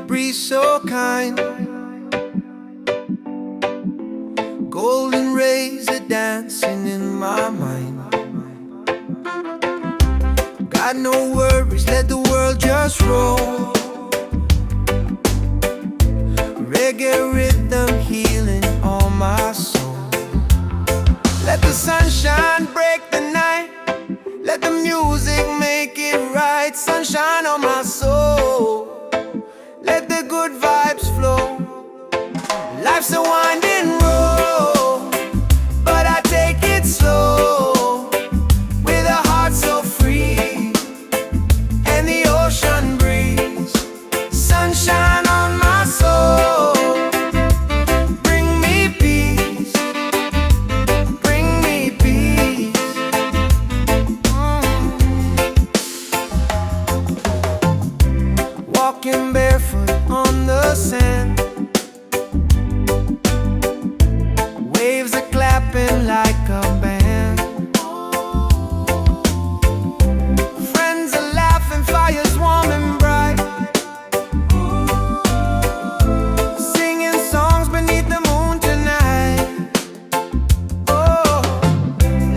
breeze so kind. Golden rays are dancing in my mind. Got no worries, let the world just roll. Reggae rhythm healing all my soul. Let the sunshine break the night. Let the music make it right. Sunshine on my soul. Let the good vibes flow. Life's a winding road, but I take it slow, with a heart so free and the ocean breeze. Sunshine on my soul. Bring me peace. Bring me peace. Walking barefoot on the sand. Waves are clapping like a band. Friends are laughing, fires warm and bright. Singing songs beneath the moon tonight. Oh,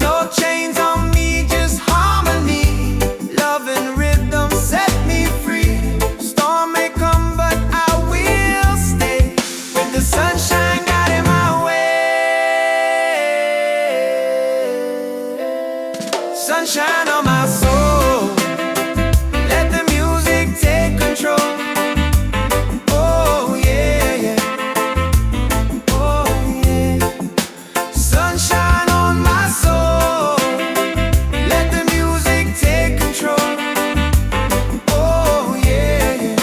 no chains on me, just harmony. Love and rhythm set me free. Storm may come, but I will stay with the sunshine guiding my way. Sunshine on my soul. Let the music take control. Oh yeah, yeah. Oh yeah. Sunshine on my soul. Let the music take control. Oh yeah, yeah.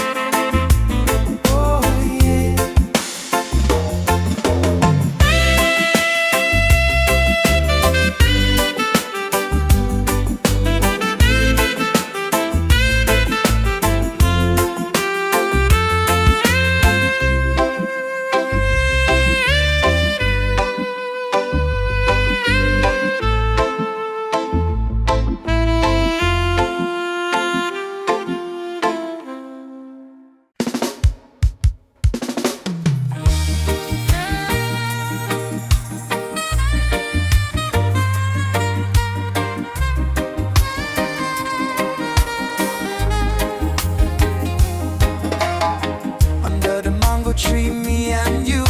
Oh yeah. Under the mango tree, me and you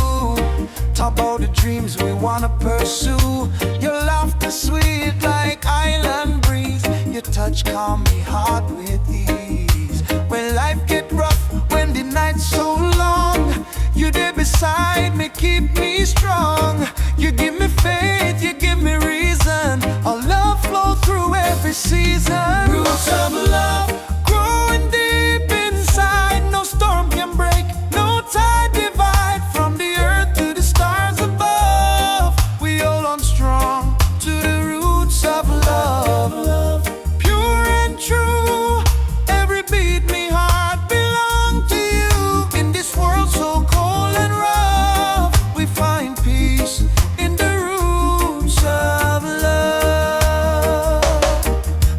talk about the dreams we wanna pursue. Your laughter sweet like island breeze. Your touch calm me heart with ease. When life get rough, when the night's so long, you there beside me, keep me strong. You give me faith, you give me reason. Our love flow through every season. Roots of love growing deep inside. No storm can break, no tide divide. From the earth to the stars above, we hold on strong to the roots of love. Pure and true, every beat me heart belong to you. In this world so cold and rough, we find peace in the roots of love.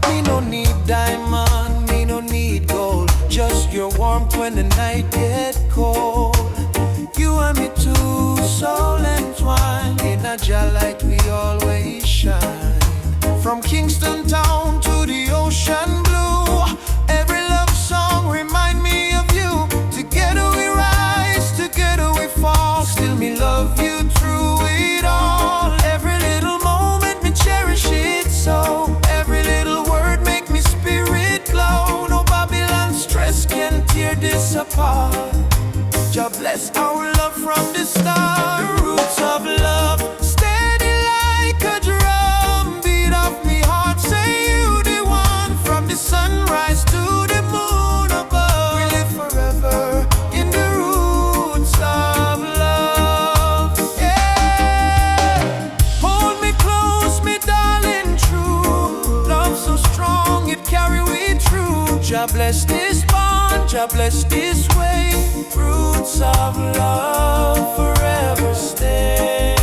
Me no need diamond, me no need gold, just your warmth when the night get cold. You and me too, soul entwined. In a jar light we always shine. From Kingston town to the ocean blue, every love song remind me of you. Together we rise, together we fall. Still me love you through it all. Every little moment me cherish it so. Every little word make me spirit glow. No Babylon stress can tear this apart. Jah bless our love from the start. The roots of love, steady like a drum. Beat of me heart, say you the one. From the sunrise to the moon above, we live forever in the roots of love. Yeah. Hold me close, me darling, true. Love so strong, it carry we through. Jah bless this bond, Jah bless this way. Roots of love forever stay.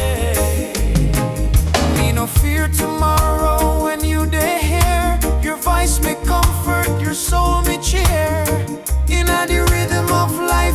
Me no fear tomorrow when you dey here. Your voice me comfort, your soul me cheer. In a the rhythm of life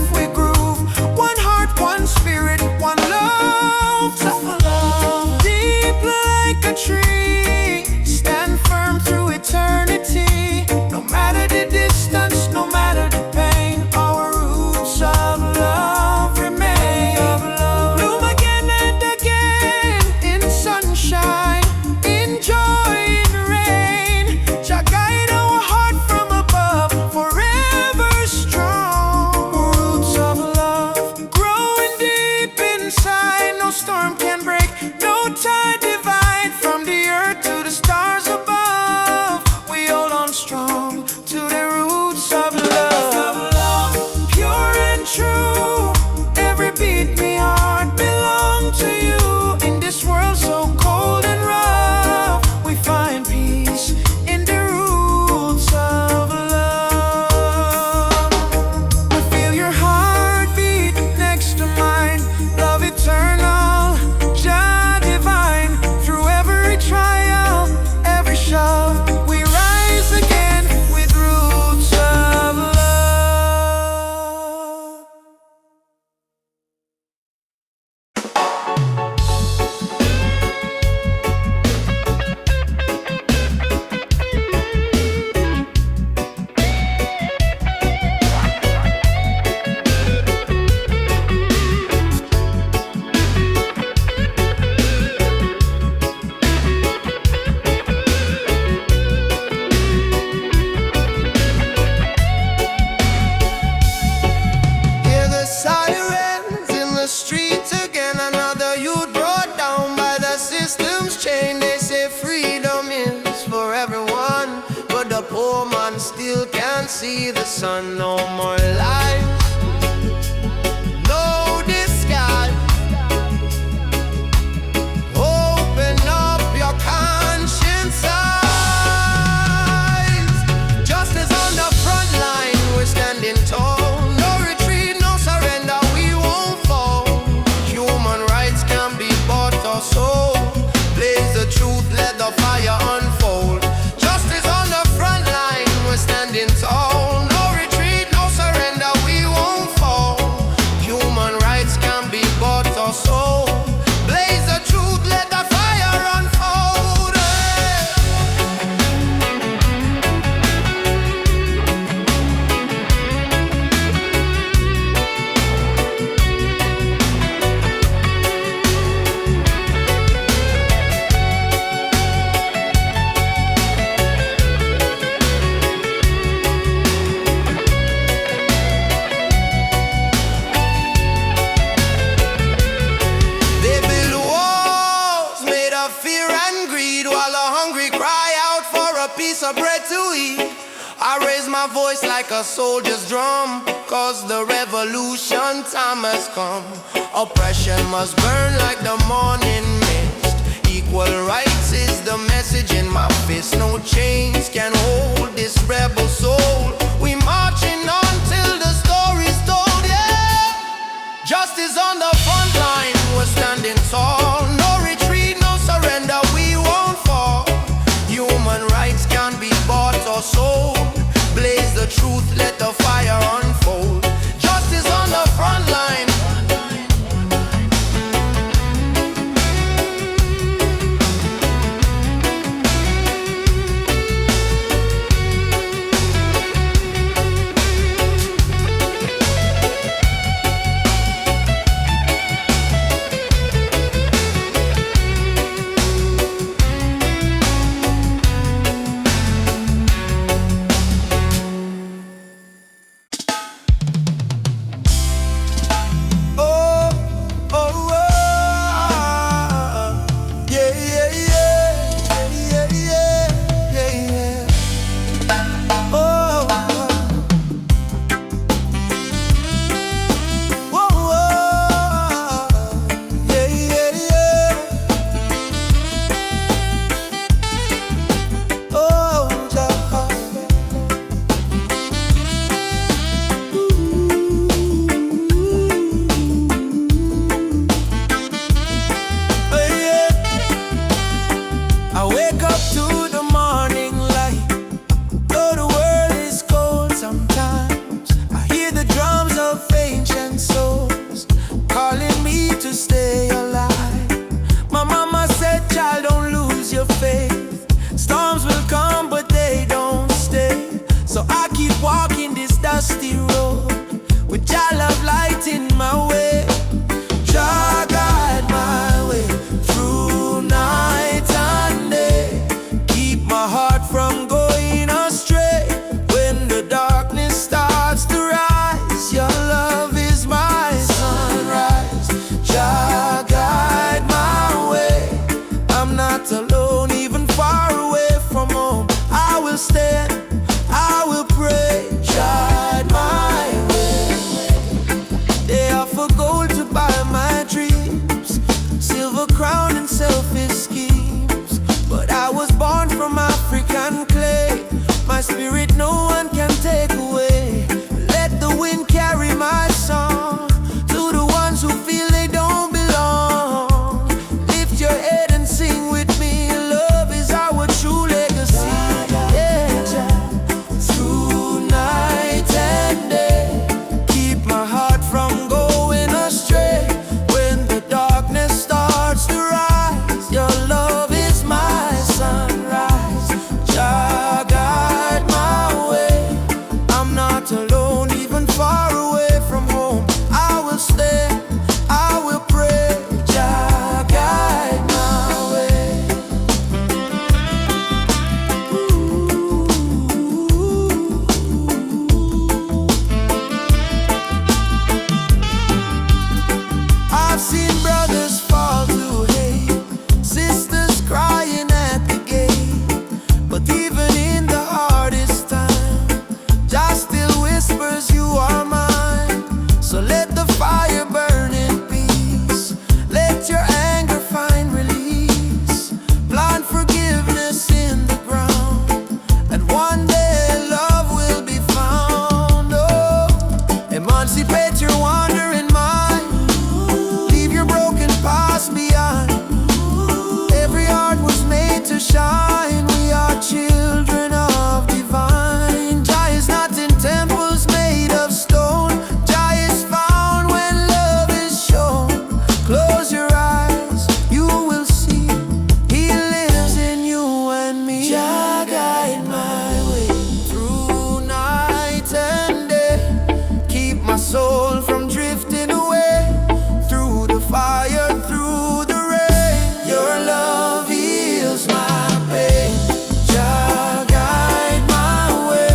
sun, no more lies, no disguise. Open up your conscience eyes. Justice on the front line, we're standing tall. No retreat, no surrender, we won't fall. Human rights can be bought or sold. Blaze the truth, let the fire unfold. Justice on the front line, we're standing tall. No retreat, no surrender, we won't fall. Human rights can be bought or sold. Blaze the truth, let the fire unfold. They build walls made of fear and greed, while the hungry cry out for a piece of bread to eat. I raise my voice like a soldier's drum, cause the revolution time has come. Oppression must burn like the morning mist. Equal rights is the message in my fist. No chains can hold this rebel soul. We marching on till the story's told, yeah. Justice on the front line, we're standing tall. No retreat, no surrender, we won't fall. Human rights can be bought or sold. Blaze the truth, let the fire unfold. Justice on the front line. I wake up to the morning light, though the world is cold sometimes. I hear the drums of ancient souls calling me to stay alive. My mama said, child, don't lose your faith. Storms will come, but they don't stay. So I keep walking this dusty road with Jah love light in my way. Jah guide my way through night and day. Keep my heart from going astray. When the darkness starts to rise, your love is my sunrise. Jah guide my way. I'm not alone, even far away from home. I will stand, I will pray. Guide my way. They offer gold to buy my dreams, silver crown and selfish schemes. But I was born from African clay. My spirit no one can take away. Let the wind carry my song to the ones who feel they don't belong. Lift your head and sing with me. Love is our true legacy. Yeah, through night and day. Keep my heart from going astray. When the darkness starts to rise, your love is my sunrise. Jah guide my way. dissipate your wandering mind. Leave your broken past behind. Every heart was made to shine. We are children of divine. Jah is not in temples made of stone. Jah is found when love is shown. Close your eyes, you will see He lives in you and me. Jah guide my way through night and day. Keep my soul from drifting away. Through the fire, through the rain, your love heals my pain. Jah guide my way.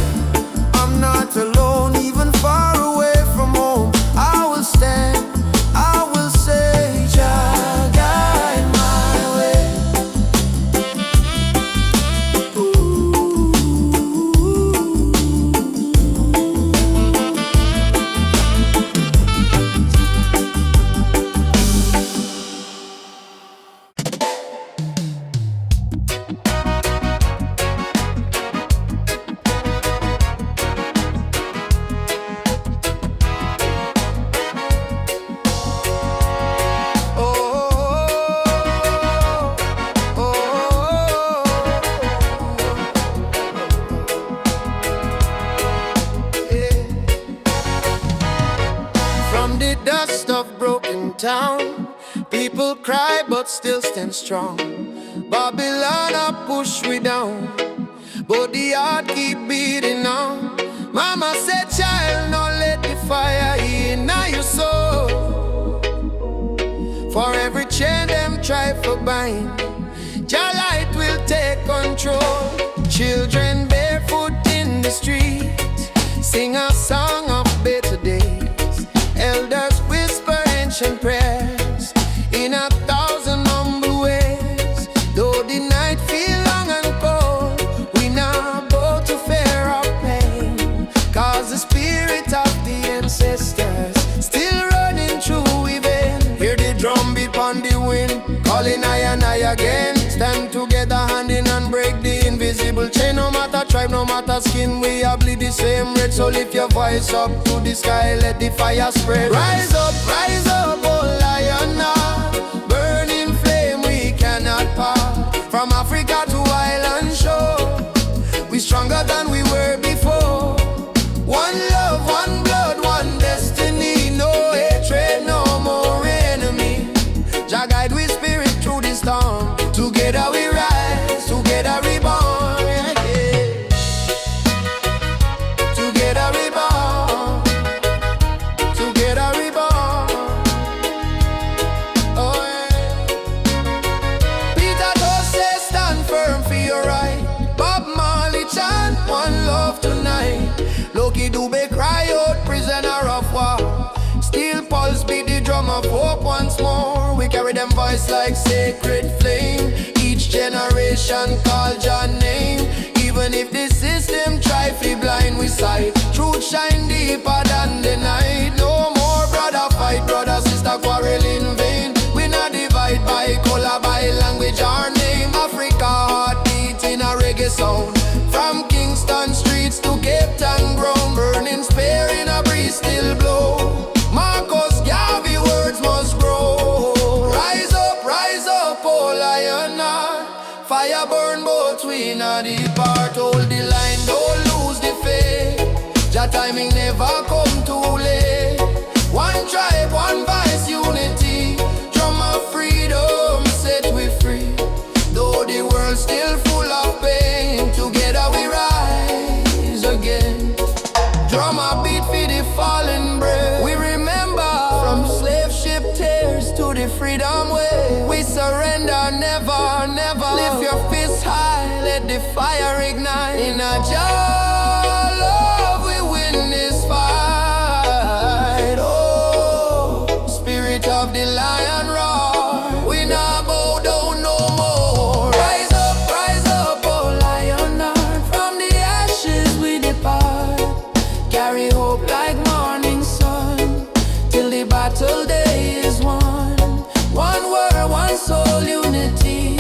I'm not alone, even far away from home. I will stand, I will say, Jah guide my way. From the dust of broken town, people cry but still stand strong. Babylon a push we down, but the heart keep beating on. Mama said, child, don't let the fire in your soul. For every chain them try for bind, Jah light will take control. Children barefoot in the street sing a song of better days. Elders whisper ancient prayers in 1,000 humble ways. Though the night feel long and cold, we not bow to fear or pain, 'cause the spirit of the ancestors still running through we vein. Hear the drum beat on the wind, calling I and I again. Stand together hand in hand, break the invisible chain. No matter tribe, no matter skin, we all bleed the same red. So lift your voice up to the sky, let the fire spread. Rise up, oh lion, burning flame we cannot part. From Africa to island shore, we stronger than we were before. One love, one blood, one destiny. No hatred, no more enemy. Jah guide we spirit through the storm. Together we rise, together we born, yeah. Together we born, together we born. Oh yeah. Peter Tosh says stand firm for your right. Bob Marley chant one love tonight. Loki Dube cry out, prisoner of war. Steel Pulse beat the drum of hope once more. We carry them voice like sacred flame. Each generation call Jah name. Even if the system try to blind we sight, truth shine deeper than the night. No more brother fight, brother sister quarrel in vain. We not divide by color, by language or name. Africa heartbeat in a reggae sound. From Kingston streets to Cape Town ground, burning spear in a breeze still blow. Marcus Garvey words must grow. Rise up, oh lion, fire burn both we not depart. Hold the line, don't lose the faith. Jah timing never come too late. One tribe, one voice, unity. Drum of freedom set we free. Though the world still full of pain, together we rise again. Drum a beat for the fallen brave. We remember from slave ship tears to the freedom way. We surrender never, never. Lift your fists high, let the fire ignite. In a Jah love we win this fight. Oh, spirit of the lion roar. We not bow down no more. Rise up, oh lion heart. From the ashes we depart. Carry hope like morning sun, till the battle day is won. One word, one soul, unity.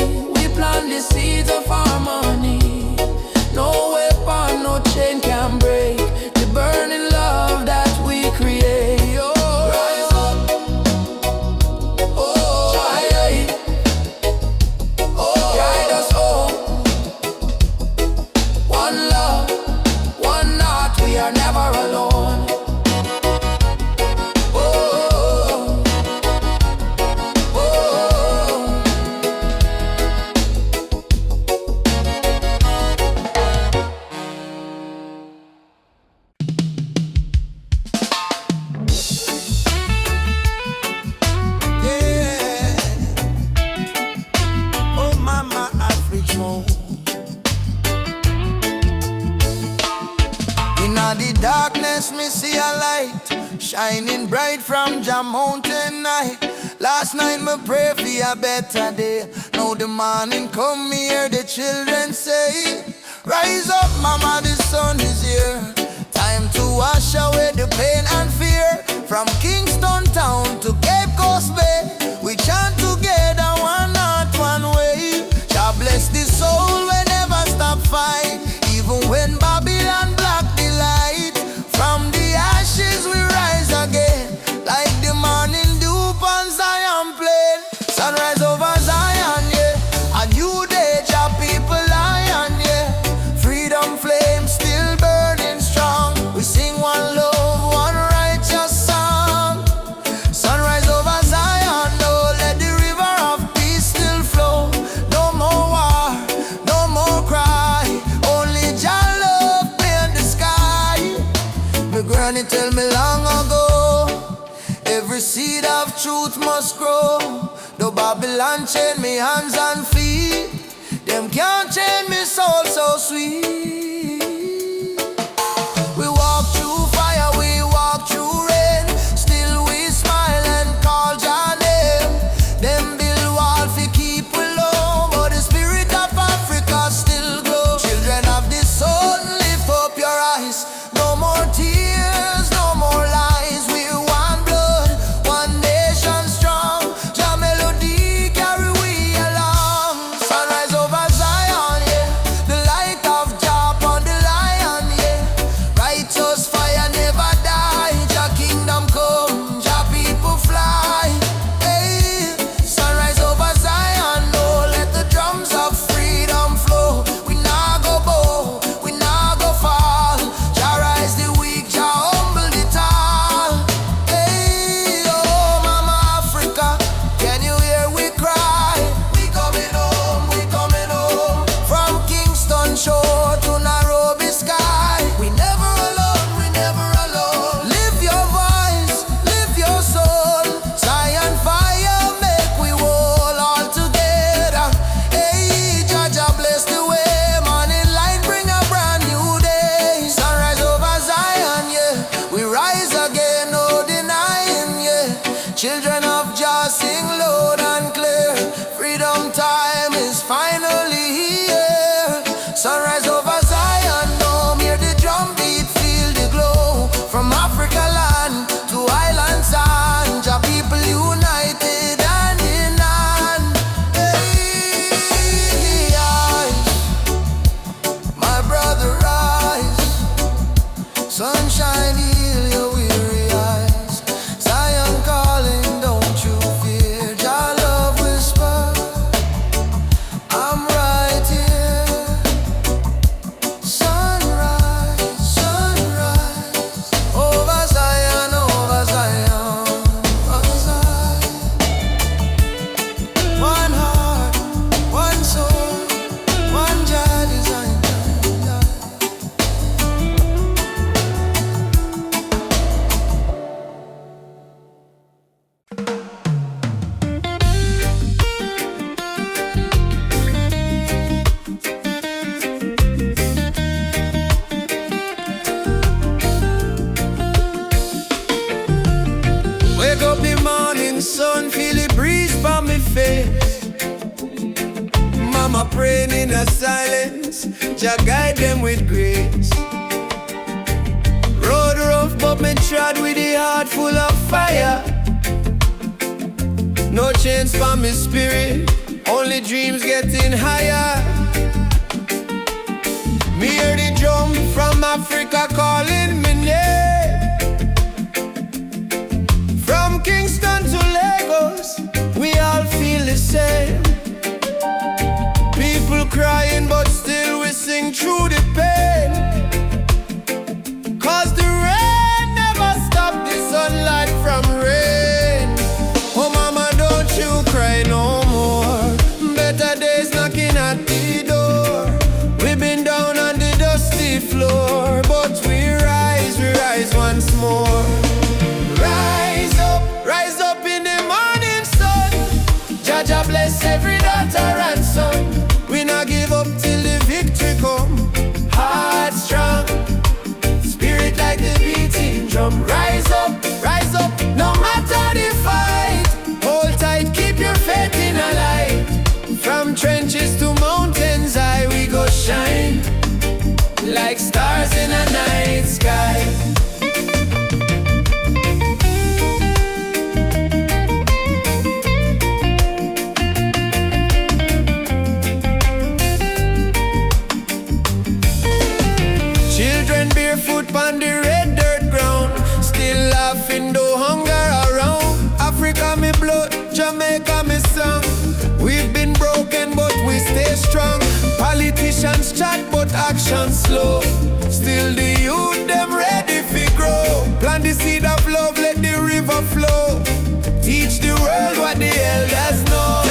shining bright from Jah mountain night. Last night me pray for a better day. Now the morning come, me hear the children say, rise up mama, the sun is here. Time to wash away the pain and fear. From Kingston town to Cape Coast Bay, we chant together, one heart, one way. Jah bless the soul, we never stop fight. Even when Babylon block the light, from the ashes we rise again. Like the morning dew on Zion plain. Sunrise over Zion, yeah. A new day, Jah people lion, yeah. Freedom flame still burning strong. We sing one love, one righteous song. Sunrise over Zion, oh, let the river of peace still flow. No more war, no more cry. Only Jah love paint the sky. My granny tell me long ago, every seed of truth must grow. Though Babylon chain me hands and feet, them can't chain me soul so sweet. We walk through fire, we walk through rain. Still we smile and call Jah name. Them build wall fi keep we low, but the spirit of Africa still glow. Children of the sun, lift up your eyes. No more tears, no more lies. We're one blood, one nation strong. Jah melody carry we along. Sunrise over Zion, yeah. The light of Jah upon the lion, yeah. Righteous fire never die. Jah kingdom come, Jah people fly. Hey, sunrise over Zion, oh, let the drums of freedom flow. We nah go bow, we nah go fall. Jah rise the weak, Jah humble the tall. Hey, oh, Mama Africa, can you hear we cry? We coming home, we coming home. From Kingston shore to Nairobi sky. We never alone, we never alone. Live your voice, live your soul. Zion fire make we whole all together. Hey, Jah Jah bless the way. Morning light bring a brand new day. Sunrise over Zion, yeah. We rise again, no denying, yeah. Children of Jah sing loud and clear. Freedom time is finally here. Sunrise over Zion, no, hear the drum beat, feel the glow. From Africa land to island sand, Jah people united hand in hand. Hey, rise, my brother rise. Sunshine heal your weary eyes. Zion calling, don't you fear. Jah love whisper, I'm right here. Sunrise, sunrise, over Zion, over Zion, over Zion. One heart, one soul, one Jah design. Wake up the morning sun, feel the breeze from me face. Mama praying in a silence, Jah guide them with grace. Road rough but me trod with a heart full of fire. No chains for me spirit, only dreams getting higher. Me hear the drum from Africa calling me name. From Kingston to Lagos, we all feel the same. People crying, but still we sing through the pain. Cause the rain never stop the sunlight from rain. Oh mama, don't you cry no more. Better days knocking at the door. We've been down on the dusty floor, but we rise once more. Rise up in the morning sun. Jah Jah bless every daughter and son. We not give up till the victory come. Heart strong, spirit like the beating drum. Rise up, Politicians chat but action slow. Still the youth them ready fi grow. Plant the seed of love, let the river flow. Teach the world what the elders know.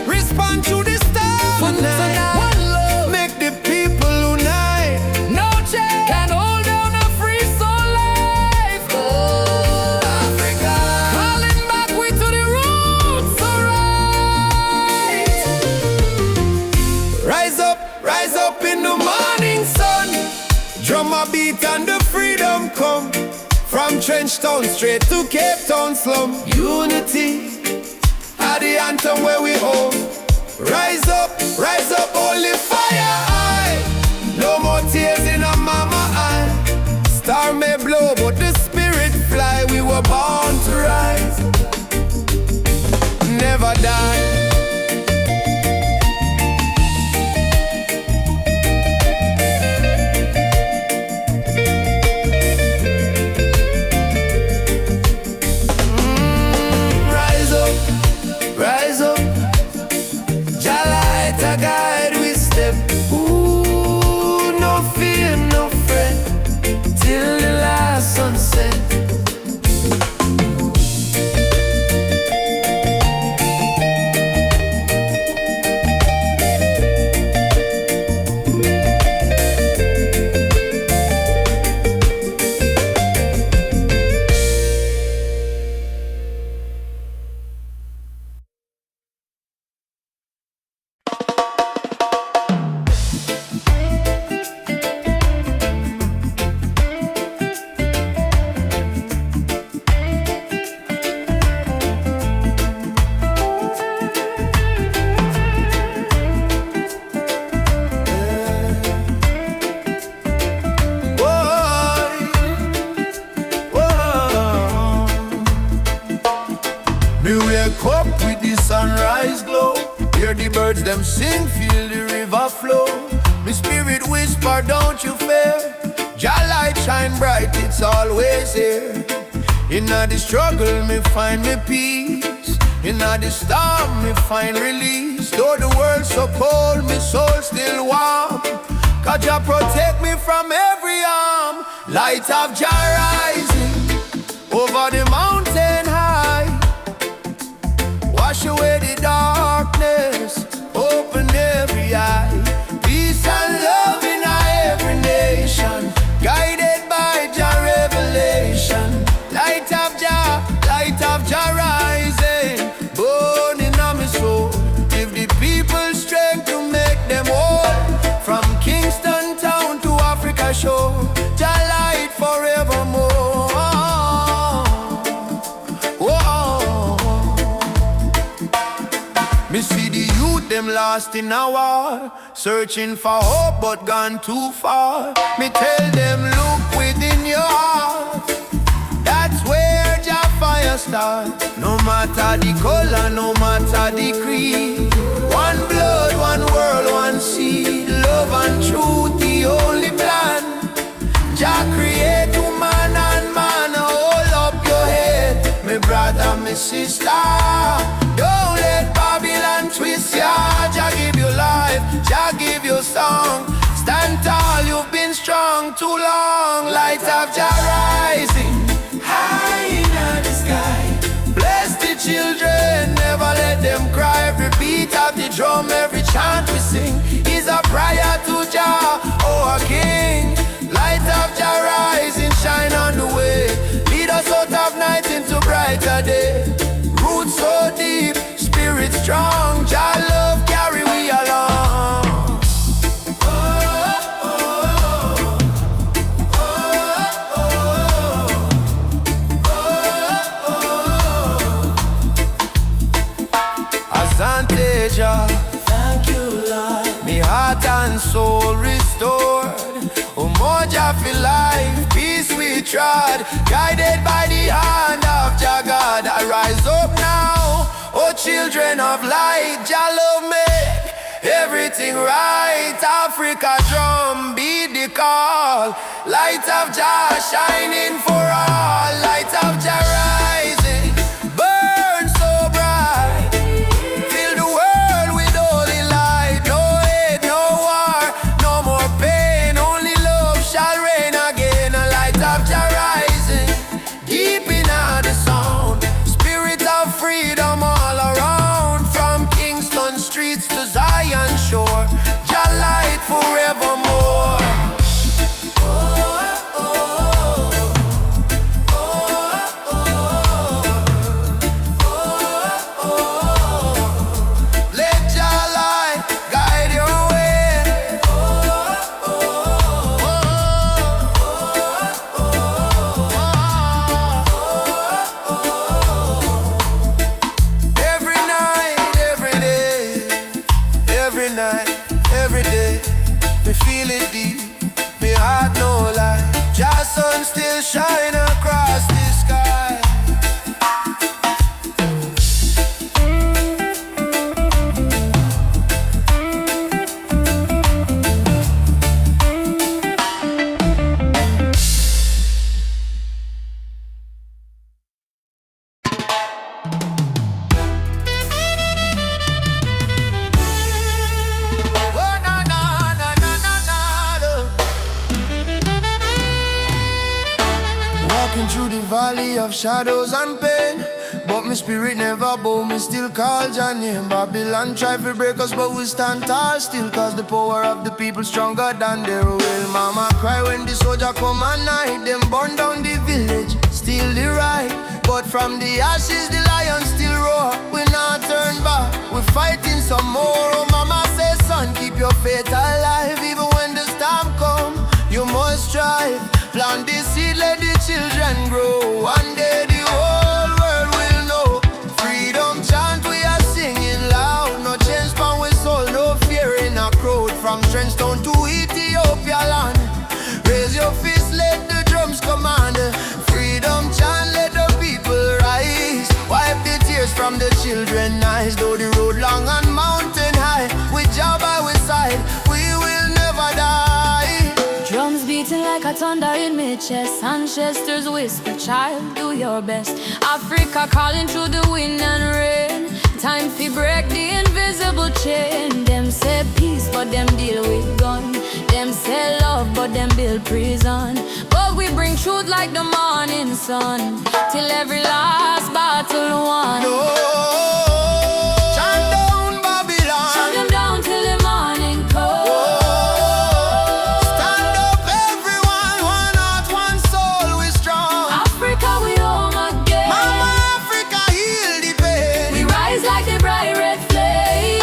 Respond to the star tonight. One love. Make the people unite. No change can hold down a free soul life. Oh, Africa. Calling back we to the roots, alright. Rise up in the morning sun. Drum a beat and the freedom come. From Trench Town straight to Cape Town slum. Unity are the anthem where we hold. Rise up, holy fire high. No more tears in a mama eye. Star may blow but the spirit fly. We were born to rise, never die. Rise up, Jah light a guide we step. Ooh, no fear, no fret, till the last sunset. Me wake up with the sunrise glow. Hear the birds them sing, feel the river flow. Me spirit whisper, don't you fear. Jah light shine bright, it's always here. Inna the struggle, me find me peace. Inna the storm, me find release. Though the world so cold, me soul still warm. 'Cause Jah protect me from every harm. Light of Jah rising over the mountain high. Wash away the darkness, open every eye. Peace and love in every nation, guided by Jah revelation. Light of Jah rising, burning on my soul. Give the people strength to make them whole. From Kingston town to Africa shore, Jah light forevermore. Me see the youth them lost in a war, searching for hope but gone too far. Me tell them look within your heart, that's where Jah fire starts. No matter the color, no matter the creed, one blood, one world, one seed. Love and truth, the only plan. Jah create woman and man. Hold up your head, me brother, me sister. Don't let Babylon twist ya. Jah give you life, Jah give you song. Stand tall, you've been strong too long. Light of Jah rising high in the sky. Bless the children, never let them cry. Every beat of the drum, every chant we sing is a prayer to Jah, oh our King. Light of Jah rising, shine on the way. Lead us out of night into brighter day. Roots so deep, spirit strong. Jah love carry we along. Asante Jah, thank you Lord. Me heart and soul restored. Umoja for life, peace we trod. Guided by the hand of Jah God. I rise up now, oh children of light. Jah love make everything right. Africa drum beat the call. Light of Jah shining for all. Light of Jah rising, burn so bright. Fill the world with holy light. No hate, no valley of shadows and pain, but my spirit never bow, me still call your name. Babylon try to break us, but we stand tall still, cause the power of the people stronger than their will. Mama cry when the soldier come at night, them burn down the village, still the right. But from the ashes the lion still roar, we not turn back, we fighting some more. Oh mama says, son, keep your faith alive, even when the storm come, you must strive. Plant the seed, let the children grow, one day the whole world will know. Freedom chant we are singing loud, no change from we soul, no fear in a crowd. From Trenchtown to Ethiopia land, raise your fist, let the drums command. Freedom chant, let the people rise, wipe the tears from the children's eyes. Though the road long and mountain high, with Jah by our side, we will never die. Drums beating like a thunder in my chest, ancestors whisper, child, do your best. Africa calling through the wind and rain, time to break the invisible chain. Them say peace, but them deal with gun. Them say love, but them build prison. But we bring truth like the morning sun, till every last battle won. No, chant down Babylon, Shut them down till the morning comes. stand up everyone, one heart, one soul, we strong. Africa, we home again. Mama Africa, heal the pain. We rise like the bright red flame.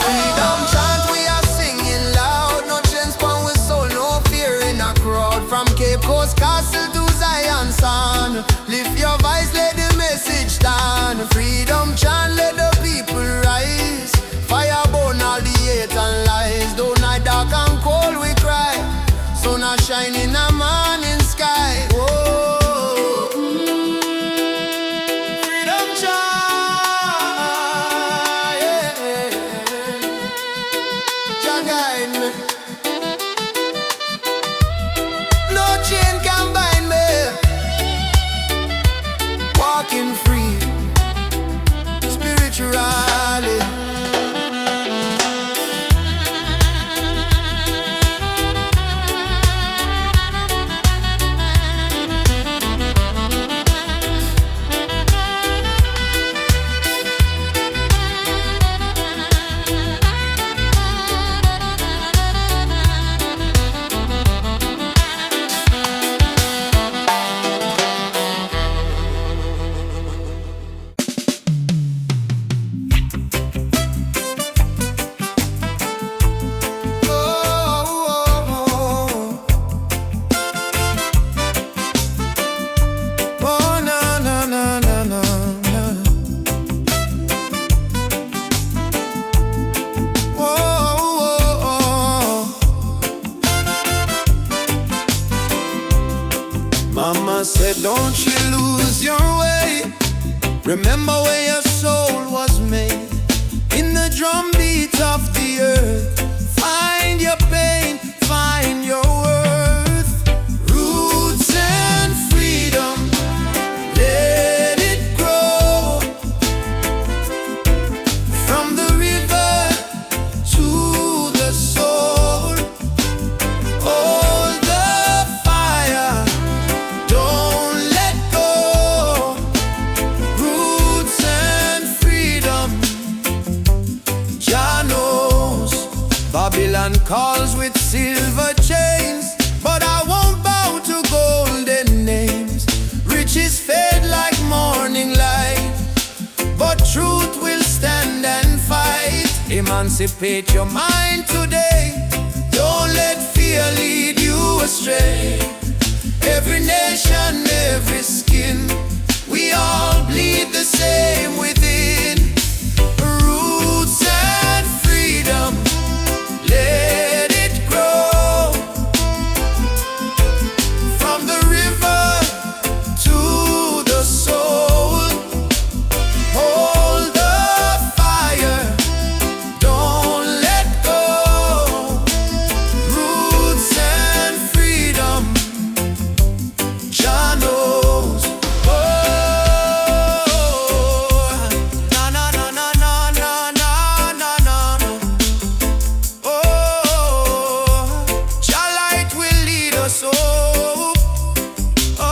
Freedom chant we are singing loud, no chains pon we soul, no fear in a crowd. From Cape Coast Castle to Zion Sound, lift your voice, let the message stand. Freedom chant, let the people rise, fire burn all the hate and lies. Though night dark and cold we cry, sun a shine in a morning sky. Whoa. Freedom chant, yeah. Jah guide me, no chain can bind me. Walking free, spiritually. Mama said, don't you lose your way. Remember where your soul was made, in the drum beat of the earth. Find your pain, find your worth. Roots and freedom, let it grow. From the river to the soul, hold the fire, don't let go. Roots and freedom, Jah knows. Babylon calls with silver chains, but I won't bow to golden names. Riches fade like morning light, but truth will stand and fight. Emancipate your mind today, don't let fear lead you astray. Every nation, every skin, we all bleed the same within. Roots and freedom, let it grow. From the river to the soul, hold the fire, don't let go. Roots and soul. Oh.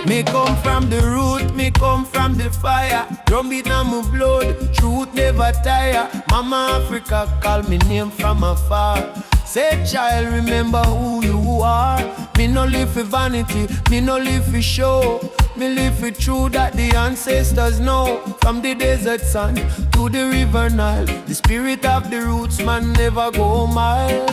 Me come from the root, me come from the fire. Drum beat on my blood, truth never tire. Mama Africa call me name from afar. Say child, remember who you are. Me no live for vanity, me no live for show. Me live for truth that the ancestors know. From the desert sun to the river Nile, the spirit of the roots man never go mile.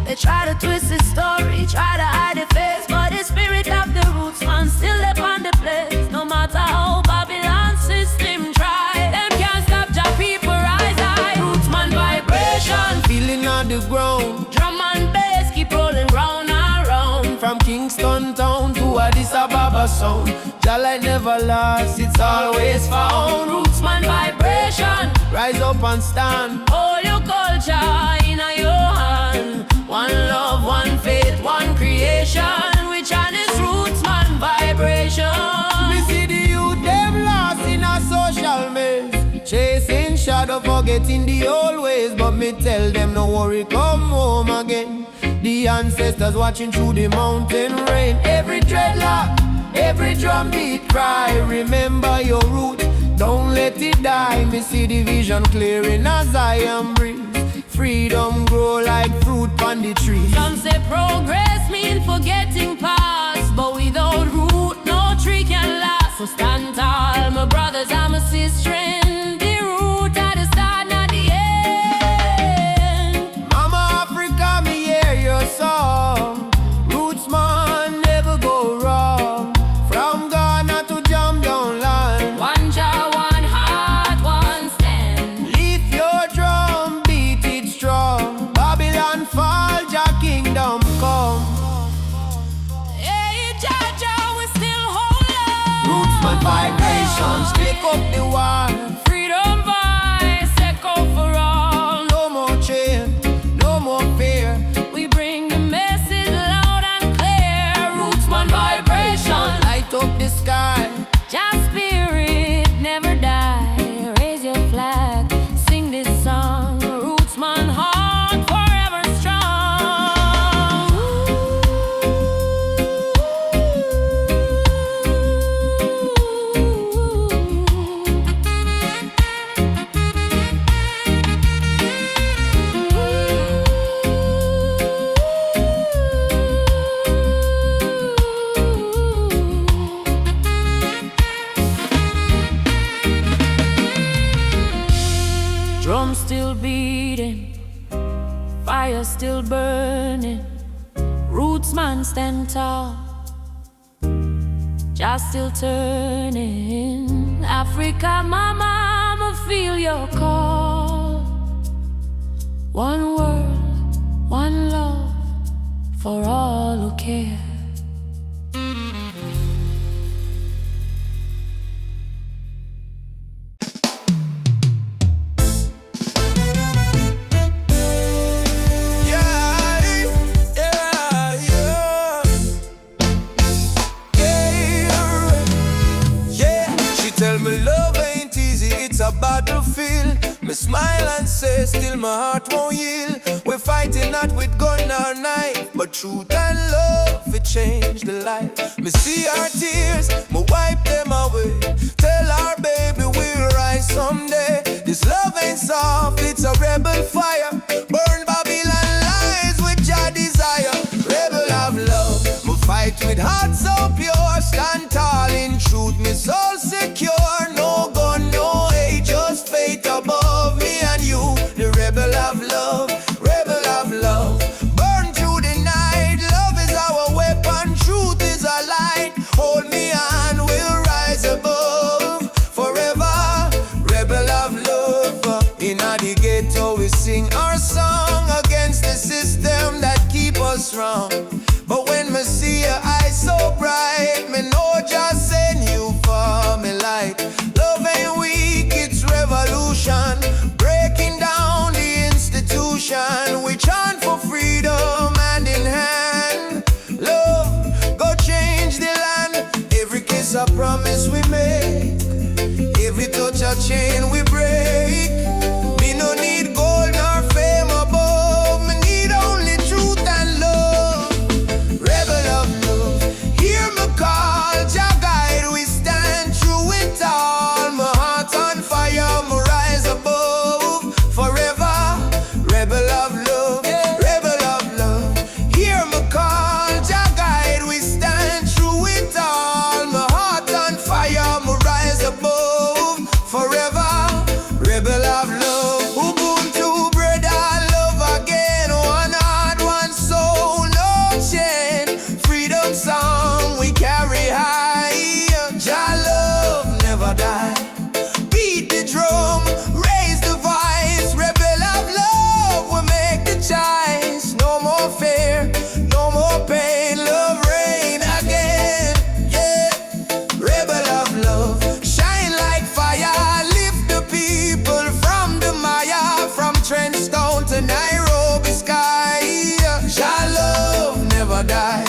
They try to twist the story, try to hide the face, but the spirit of the roots man still live on the place. No matter how Babylon system try, them can't stop Jah people rise high. Roots man vibration, Feeling on the ground, drum and bass keep rolling round and round. from Kingston town to Addis Ababa sound. Jah light never lost, it's always found. Roots man vibration, Rise up and stand. all your culture in your hand. One love, one faith, one creation. Which one is roots man vibration? Me see the youth them lost in a social maze, chasing shadow, forgetting the old ways. But me tell them no worry, come home again. The ancestors watching through the mountain rain. Every dreadlock, every drum beat cry, remember your root, don't let it die. Me see the vision clearing as I am breathe. Freedom grow like fruit on the tree. Some say progress mean forgetting past, but without root, no tree can last. So stand tall, my brothers and my sisters. The root at the start, not the end. Mama Africa, me hear your song. Roots man never go wrong. From Ghana to Jam down land. One jaw, one heart, one stand. Lift your drum, beat it strong. Babylon fall, Jah kingdom come. Hey, Jah, we still hold on. Roots man vibrations, pick up the war. Freedom voice echo for all. No more chain, no more fear. We bring the message loud and clear. Roots man vibration. Light up the sky. Just spirit never die. Raise your flag, sing this song. Roots man heart forever strong. Drum still beating, fire still burning. Roots man stand tall, just still turning. Africa, my mama, feel your call. One world, one love, for all who care. Tell me love ain't easy, it's a battlefield. Me smile and say, still my heart won't yield. We're fighting not with gun or knife, but truth and love, it changed the life. Me see our tears, me wipe them away. Tell our baby we'll rise someday. This love ain't soft, it's a rebel fire. Burn Babylon lies with your desire. Rebel of love, me fight with heart so pure. Stand tall in truth, me soul secure. No gun, no hate, just faith above me and you. The rebel of love, rebel of love. Burn through the night, love is our weapon, truth is our light. Hold me on, promise we make. Every touch a chain we break. Me no need gold nor fame above. Me need only truth and love. Rebel of love, hear me call. Jah guide, we stand through it all. My heart on fire, me rise above. Forever, rebel of love, rebel of love. Hear me call. Jah guide, we stand through it all. My heart on fire, me rise above. Forever, rebel of love. Ubuntu, brother, love again. One heart, one soul, no chain. Freedom song we carry high. Jah love never die. Beat the drum, raise the voice. Rebel of love, we make the choice. No more fear, no more pain. Love reign again. Yeah, rebel of love, shine like fire. Lift the people from the Maya, from Trenchtown to Nairobi sky. Jah love never die.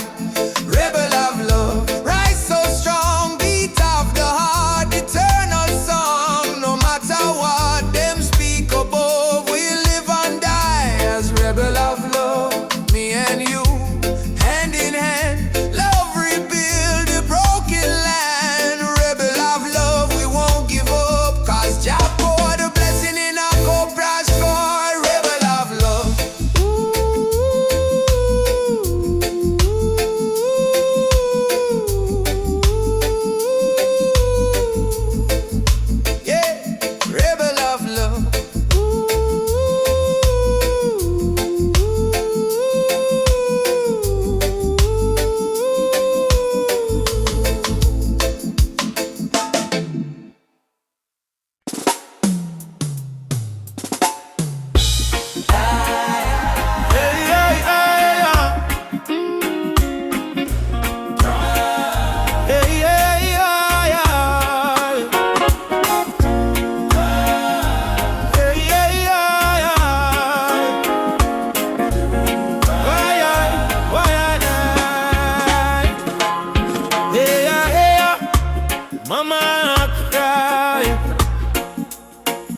Rebel of love, rise so strong, beat of the heart, eternal song. No matter what them speak above, we live and die as rebel of love. Me and you, hand in hand, love rebuild the broken land. Rebel of love, we won't give up, cause Jah pour the blessing in our cup, rush for rebel of love. Yeah, rebel of love. Mama cry,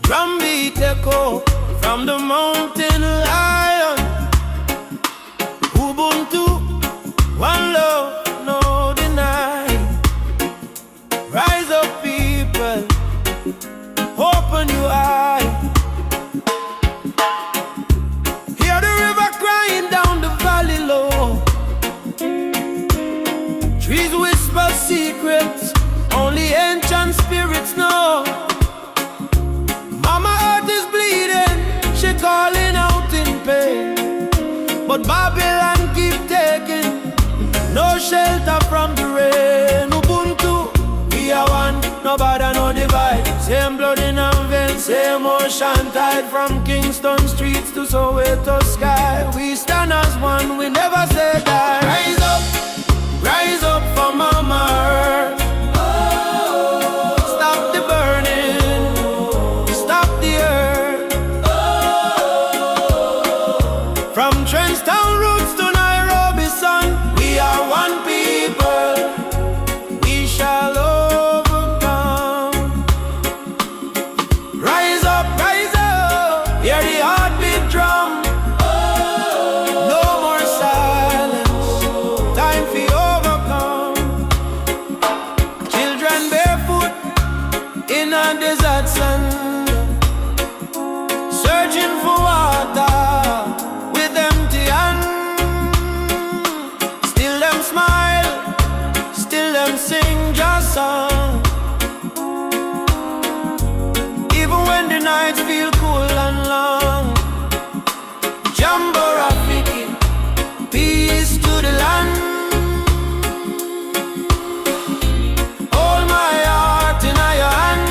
drum beat echo from the mountain lion. Ubuntu, one love, no deny. Rise up, people, open your eye. Hear the river crying down the valley low. Trees whisper secrets only ancient spirits know. Mama earth is bleeding, she calling out in pain. But Babylon keep taking no shelter from the rain. Ubuntu, we are one, no bother, no divide. Same blood in our veins, same ocean tide. From Kingston streets to Soweto sky, we stand as one, we never say die. Rise up for Mama Earth. Stop the burning, stop the earth. From Trenchtown roots to Nairobi sun, we are one people, we shall overcome. Rise up, hear the heartbeat drum. No more silence, time for overcome. Children barefoot in a desert sun, searching for water with empty hand. Still them smile, still them sing just song. Even when the nights feel cool and long. Jambo Rafiki, peace to the land. Hold my heart in your hand.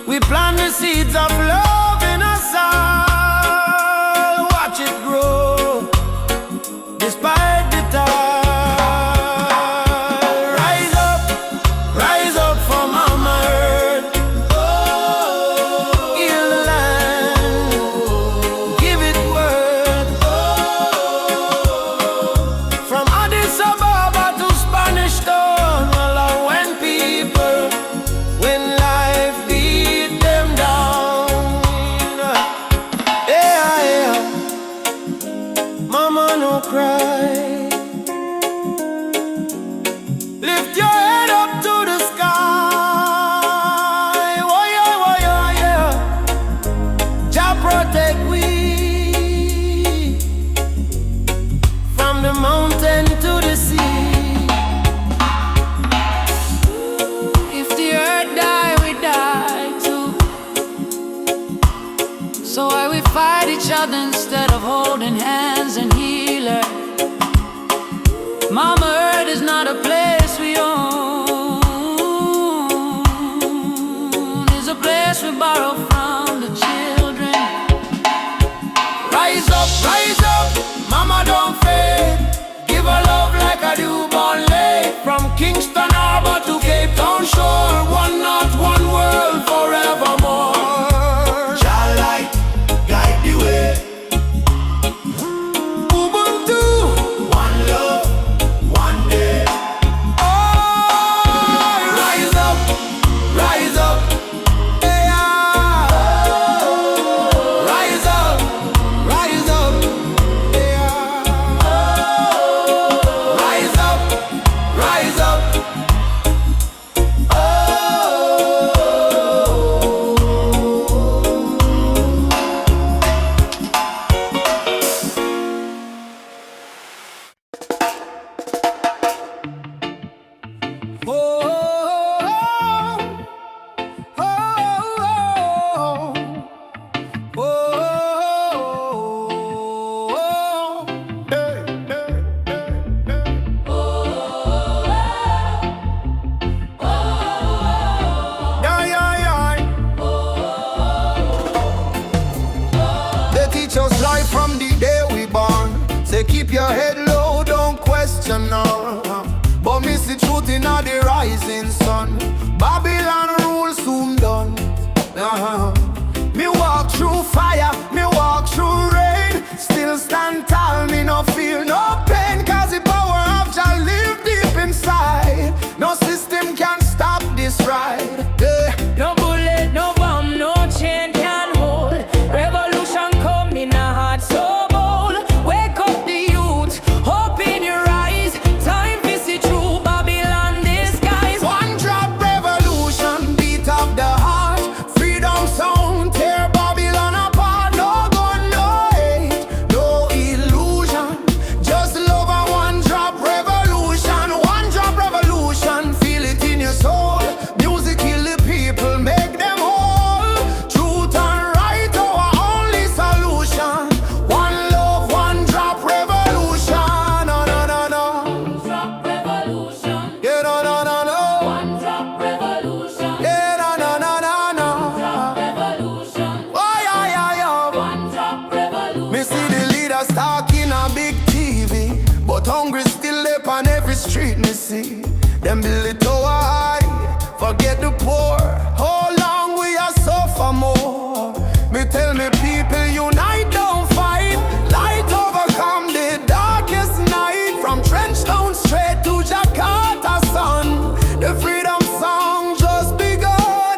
We plant the seeds of love in us all. Watch it grow, despite the toil. Rise up for Mama Earth. Lift your head up to the sky. Oh yeah, oh yeah, yeah. Jah protect we from the mountain to the sea. If the earth die, we die too. So why we fight each other instead of holding hands and heal her? Mama Earth is not a place we own. It's a place we borrow from the children. Rise up, mama don't fade. Give her love like a newborn lay. From Kingston Harbor to Cape Town shore, one not one world forevermore. Shall light guide the way. Ubuntu, one love, one day. Oh, rise up, yeah. Rise up, yeah. Rise up. Oh, oh, oh, oh, hey, hey, hey, hey. Yeah, yeah, yeah. They teach us life from the day we born. Say keep your head low, don't question none. But miss the truth in all the rising sun. Babylon rule soon done. Me walk through fire, me walk through rain. Still stand tall, me no feel no pain. Cause the power of Jah live deep inside. No system can stop this ride. Yeah. No bullet, no bomb, no chain can hold. Revolution come in a heart so bold. Wake up the youth, hope in your eyes. Time to see true Babylon disguise. One drop revolution, beat up the heart. Freedom sound, tear Babylon apart. No gun, no hate, no illusion. Just love and one drop revolution. One drop revolution, feel it in your soul. Music kill the people, make them whole. Truth and right, our only solution. One love, one drop revolution. No, no, no, no. Drop revolution, Yeah, no, no, no, no. one drop revolution, Yeah, no, no, no, no, no. revolution, Oh, yeah, yeah, yeah. one drop revolution. Me see the leaders talking on big TV, but hungry still up on every street me see. Them build it tower high, forget the poor. How long we are suffer more? Me tell me people unite, don't fight. Light overcome the darkest night. From Trenchtown straight to Jakarta sun. The freedom song just begun.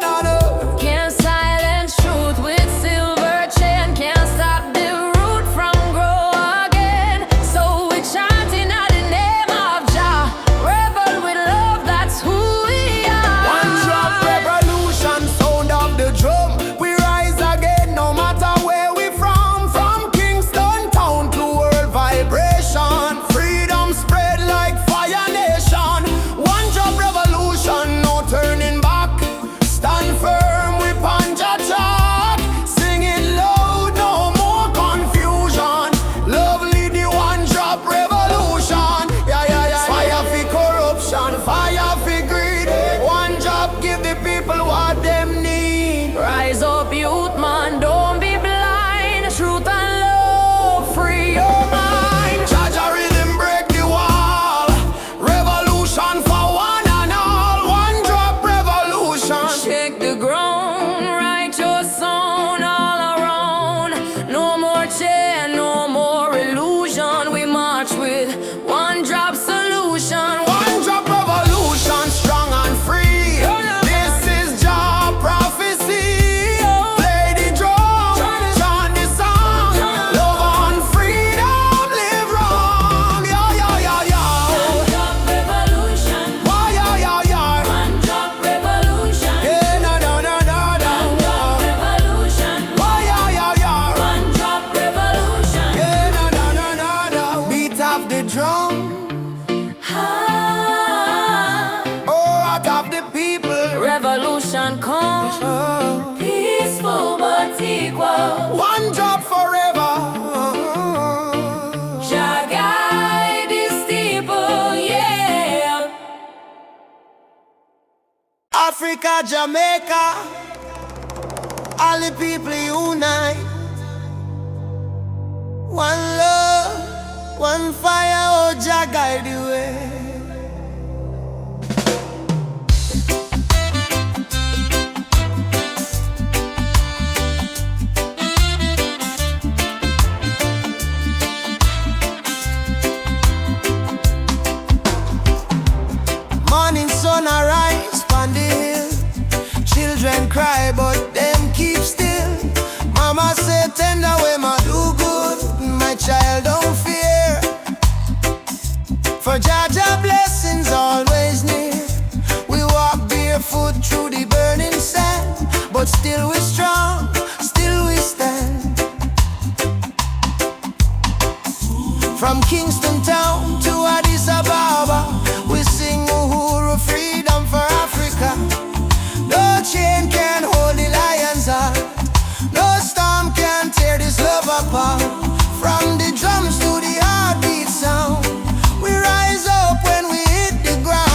Can't silence truth with silver chain. Can't stop the root from grow again. So we chanting at the name of Jah. Rebel with love, that's who we are. One drop revolution, sound of the drum. We rise again no matter Africa, Jamaica, all the people unite. One love, one fire, oh Jah guide the way. Morning sun arise on the hill. Children cry but them keep still. Mama say tender way ma do good. My child don't fear, for Jah Jah blessings always near. We walk barefoot through the burning sand, but still we strong, still we stand. From Kingston town to Addis Ababa, we sing Uhuru, freedom for Africa. No chain can hold the lion's heart, no storm can tear this love apart. From the drums to the heartbeat sound, we rise up when we hit the ground.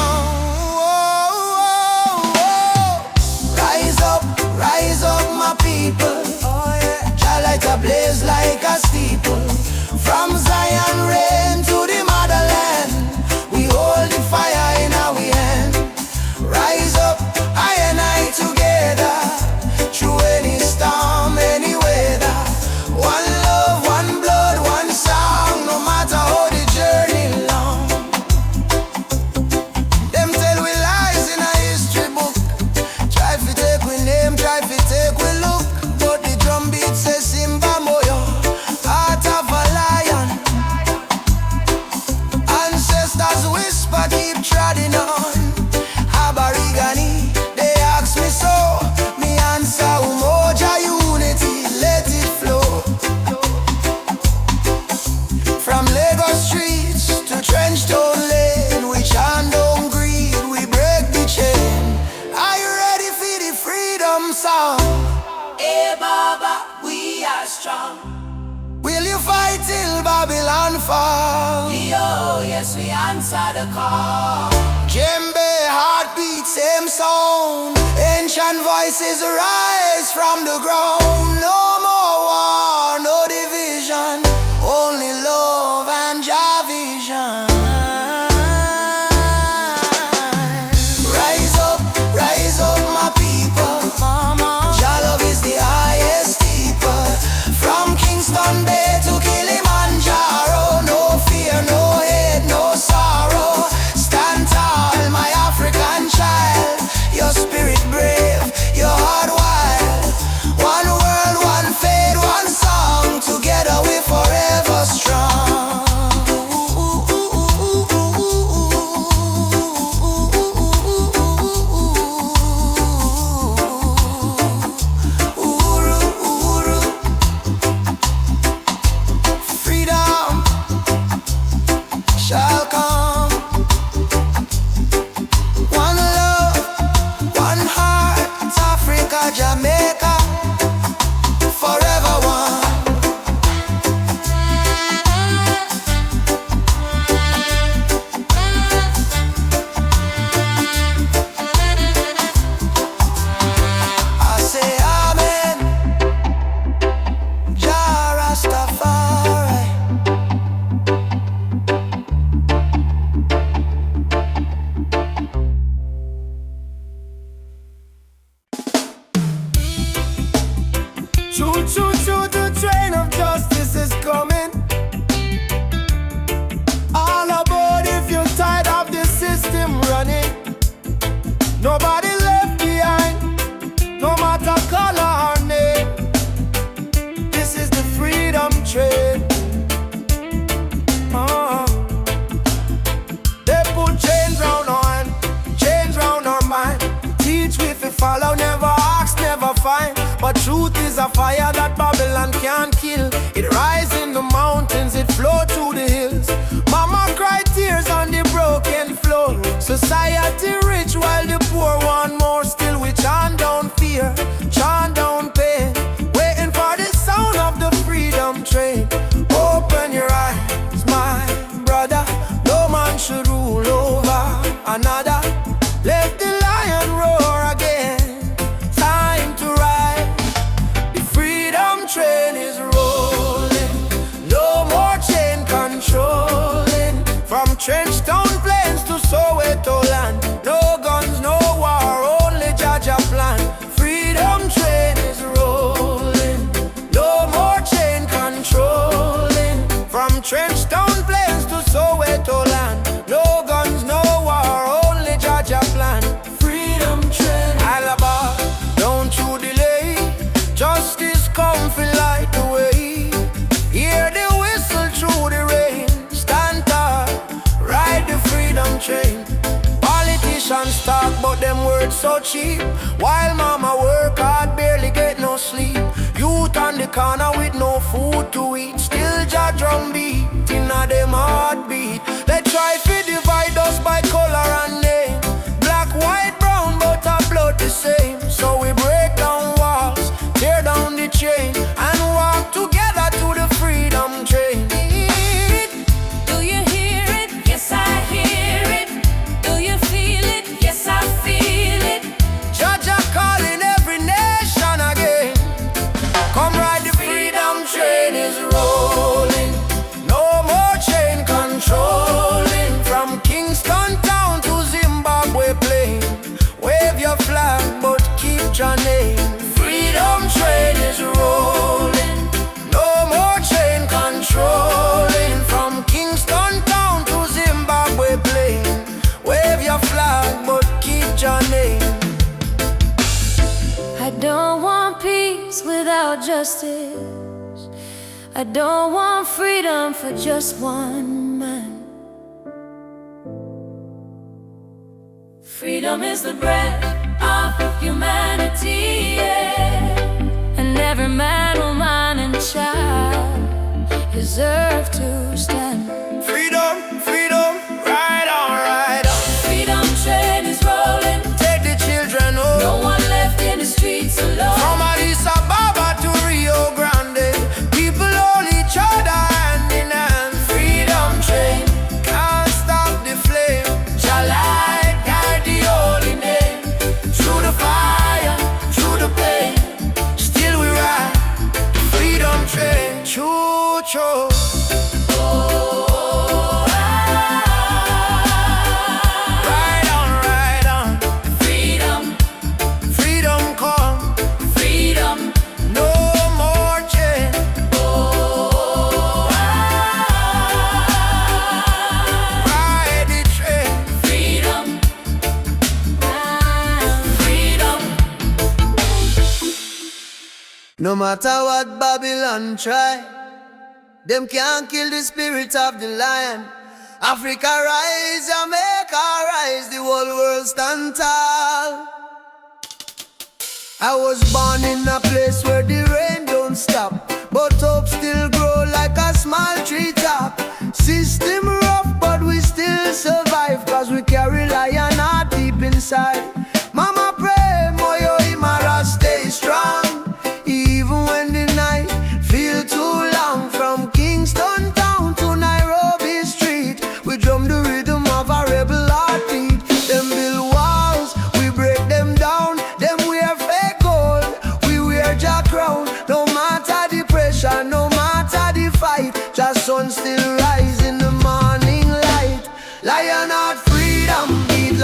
Rise up my people. Jah light a blaze like a steeple. From Zion rain to the motherland, we hold the fire in our hand. Rise up, I and I together, through any storm, any weather. One love, one blood, one song, no matter how the journey long. Them tell we lies in a history book. Try to take we name, try to take we look, but the drum beat says Simba Moyo, heart of a lion. Ancestors whisper, keep treading on. Aborigine, they ask me so. Me answer, Umoja unity, let it flow. From Lagos streets to Trenchtown Lane, we chant down greed, we break the chain. Are you ready for the freedom song? Hey Baba, we are strong. Will you fight till Babylon fall? Yo, yes, we answer the call. Djembe, heartbeat, same sound. Ancient voices rise from the ground. No more war, no division, only love and Jah vision. Rise up my people. Jah love is the highest steeple. From Kingston Bay to Kilimanjaro, no fear, no hate, no sorrow. Stand tall, my African child. Your spirit brave, your heart wild. One world, one fate, one song. Together we forever strong. Uhuru, Uhuru. Freedom shall come. One love, one heart, Africa, Jamaica, forever one. I say amen, Jah Rastafari. Choo choo choo, the train of justice is coming. All aboard if you're tired of the system running. Nobody left behind, no matter color or name. This is the freedom train. They put chains round our hand, chains round our mind. Teach we fi follow, never ask, never find. But truth is a fire that Babylon can't kill. It rise in the mountains, it flow through the hills. Mama cry tears on the broken floor. Society rich while the poor want more. Still we chant down fear, chant down pain, waiting for the sound of the freedom train. Open your eyes, my brother. No man should rule over another. Let the lion roar again. but them words so cheap. While mama work hard, barely get no sleep. Youth on the corner with no food to eat. Still Jah drum beat inna them heartbeat. They try to divide us by color and name. Black, white, brown, but our blood the same. So we break down walls, tear down the chain, and walk together to the freedom train. Do you hear it? Yes, I hear it. Do you feel it? Yes, I feel it. Jah Jah calling every nation again. Come ride the freedom train is rolling. No more chain controlling. From Kingston town to Zimbabwe plain. Wave your flag but keep your name. Freedom train is rolling. No more chain controlling. From Kingston town to Zimbabwe plain. Wave your flag but keep your name. I don't want peace without justice. I don't want freedom for just one man. Freedom is the breath of humanity, yeah. And every man, woman, and child deserve to stand. Freedom, freedom, ride on, ride on. Freedom train is rolling. Take the children home. No one left in the streets alone. From Addis Ababa to Rio Grande, people hold each other hand in hand. Freedom train, can't stop the flame. Jah light guide the holy name. Through the fire, through the pain, still we ride. Freedom train, choo choo. Ride on, ride on. Freedom, Freedom come, freedom. no more chain. Ride the train. Freedom, freedom. No matter what Babylon try, them can't kill the spirit of the lion. Africa rise, Jamaica rise, the whole world stand tall. I was born in a place where the rain don't stop, but hope still grow like a small tree top. System rough, but we still survive, cause we carry lion heart deep inside. Mama pray, Moyo Imara stay strong, even when the night feel too long. From Kingston town to Nairobi street, we drum the rhythm of a rebel heartbeat. Them build walls, we break them down. Them wear fake gold, we wear Jah crown. No matter the pressure, no matter the fight, Jah sun still rise in the morning light. Lion heart freedom beat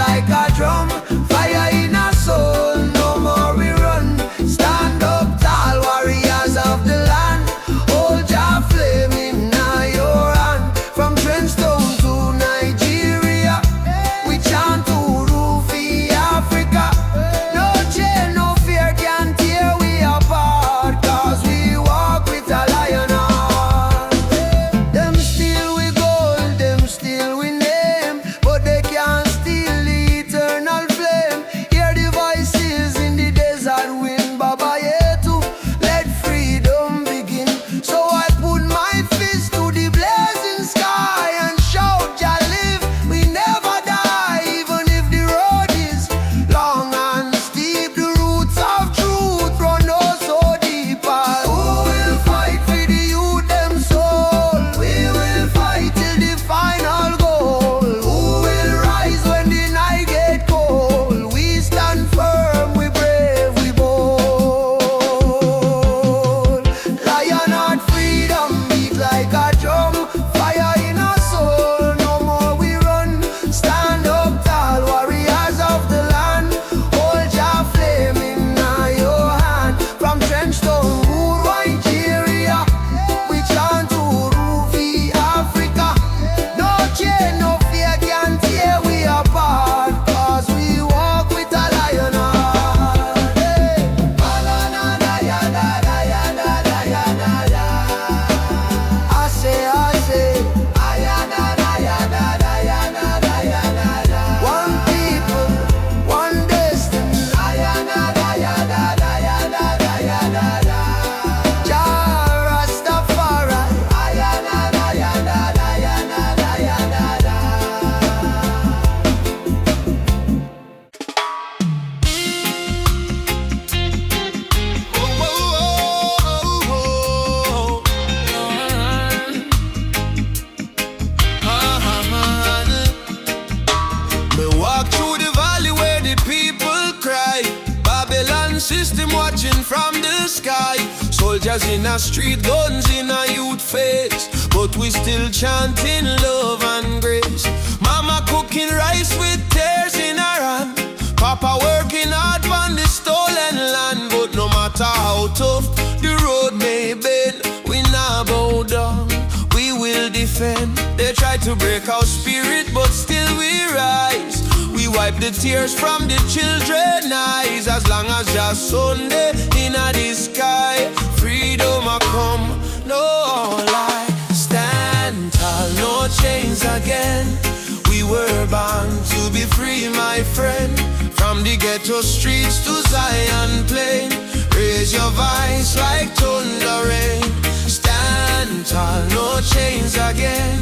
them watching from the sky. Soldiers in a street, guns in a youth face, but we still chanting love and grace. Mama cooking rice with tears in her hand, Papa working hard on the stolen land. But no matter how tough the road may bend, we not bow down, we will defend. They try to break our spirit, but still we rise. We wipe the tears from the children's eyes. As long as just Sunday in the sky, freedom a come, no lie. Stand tall, no chains again. We were born to be free, my friend. From the ghetto streets to Zion Plain, raise your voice like thunder rain. Stand tall, no chains again.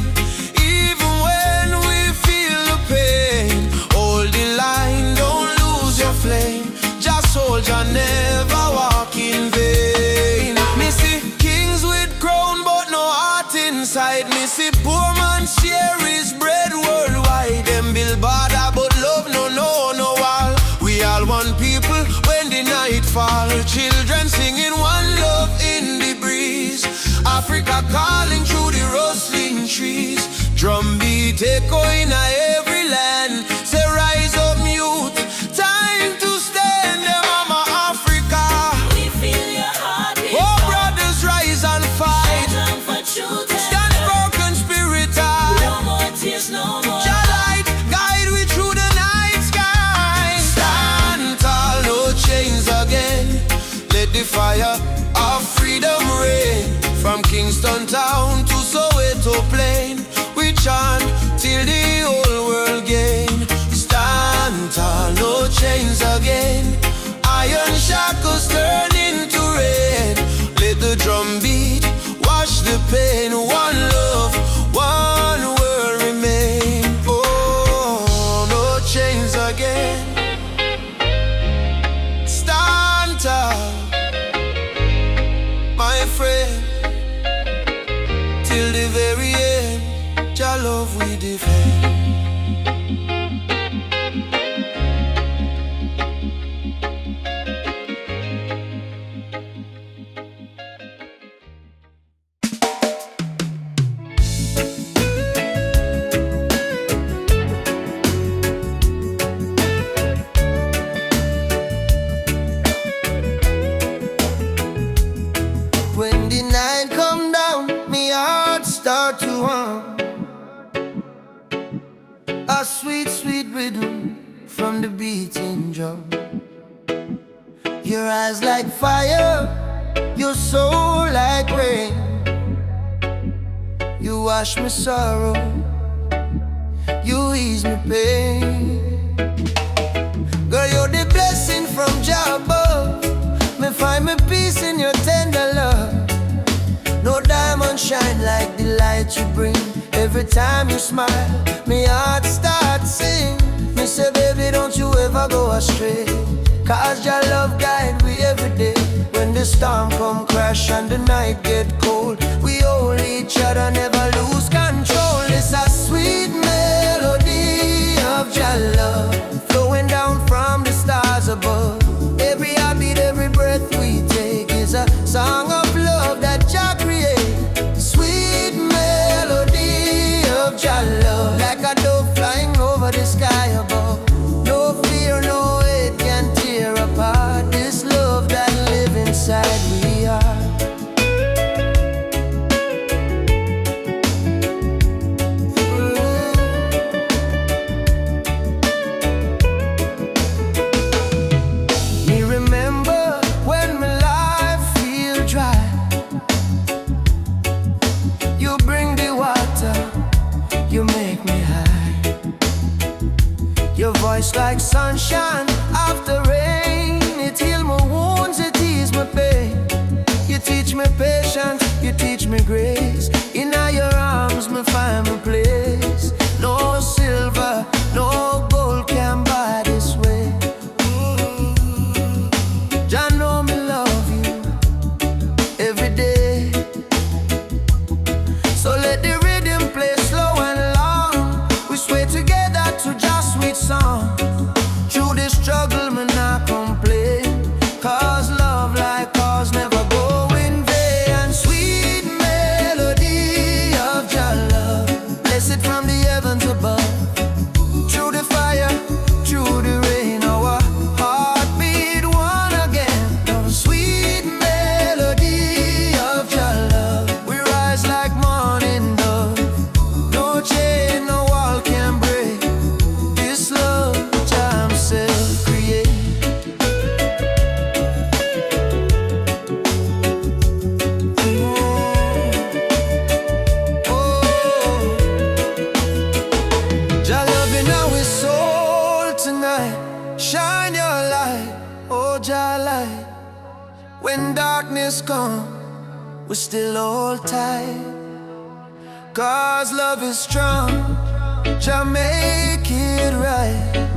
Even when we feel the pain, hold the line, don't lose your flame. Just soldier, never walk in vain. Me see kings with crown but no heart inside. Me see poor man share his bread worldwide. Them build border but love no wall. We all one people when the night fall. Children singing one love in the breeze. Africa calling through the rustling trees. Drum beat echo in every land. Say rise up youth, time to stand. Mama Africa, We feel your heartbeat. oh brothers rise and fight. Stand for truth and Stand broken spirit high. no more tears, no more. Your light guide we through the night sky. Stand tall, no chains again. Let the fire of freedom reign. From Kingston town to Soweto plain, we chant till the whole world gain. Stand tall, no chains again. Iron shackles turn into rain. Let the drum beat wash the pain. One love, one world remain. Oh, no chains again. Stand tall, my friend. Till the very end, your love we defend. When the night come down, me heart start to hum. A sweet, sweet rhythm from the beating drum. Your eyes like fire, your soul like rain. You wash me sorrow, you ease me pain. Girl, you're the blessing from Jah above. Me find me peace in your tender love. No diamond shine like the light you bring. Every time you smile, me heart starts sing. Me say, baby, don't you ever go astray. Cause your love guide we every day. When the storm come crash and the night get cold, we hold each other, never lose control. It's a sweet melody of your love, flowing down from the stars above. Every heartbeat, every breath we take is a song of love that Jah create. Sweet melody of your love, like a dove flying over the sky above. No fear, no hate can tear apart this love that live inside we are. Me remember when my life feel dry. You bring the water, you make me high. Your voice like sunshine after rain. It heal my wounds, it ease my pain. You teach me patience, you teach me grace. In your arms me find my place. No silver, no gold can buy this way. Jah know me love you every day. So let the rhythm play slow and long. We sway together to just sweet song. Through the struggle, me not complain. Cause tonight, shine your light, oh Jah light. When darkness comes, we still hold tight, 'cause love is strong, Jah make it right.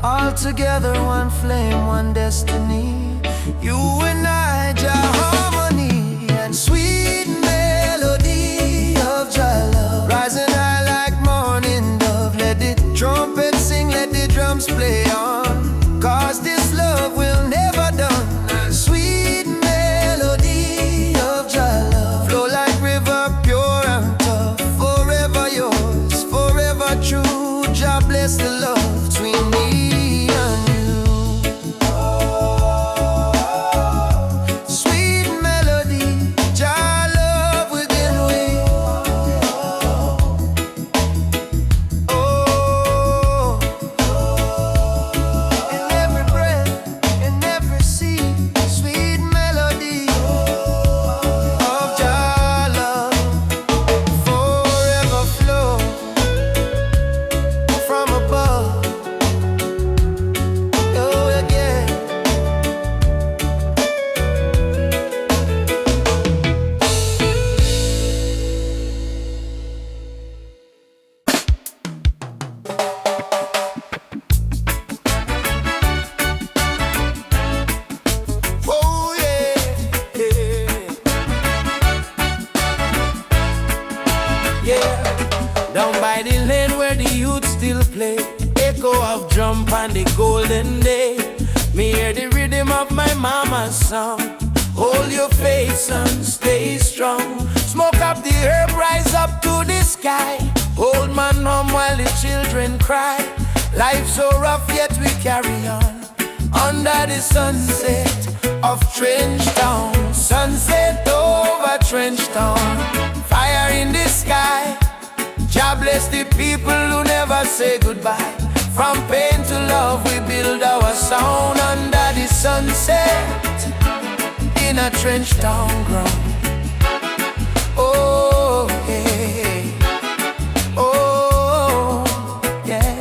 All together, one flame, one destiny. You and I, Jah harmony and sweet melody of Jah love. Rising high like morning dove. Let the trumpet sing, let the drums play on, 'cause this love will never done. Sweet melody of Jah love. Flow like river, pure and tough. Forever yours, forever true. Jah bless the love between me and you. Sweet melody, Jah love within we. Oh, in every breath, in every seed, sweet melody of Jah love forever flow from above. Oh yeah. Oh yeah, yeah. Yeah. Down by the lane where the youth still play, echo of drum and the golden day. Me hear the rhythm of my mama's song. Hold your faith, son, stay strong. Smoke up the herb, rise up to the sky. Old man home while the children cry. Life so rough, yet we carry on. Under the sunset of Trench Town. Sunset over Trench Town. Fire in the sky. Jah bless the people who never say goodbye. From pain to love, we build our sound under the sunset in a Trench Town ground. Oh, yeah. Oh, yeah.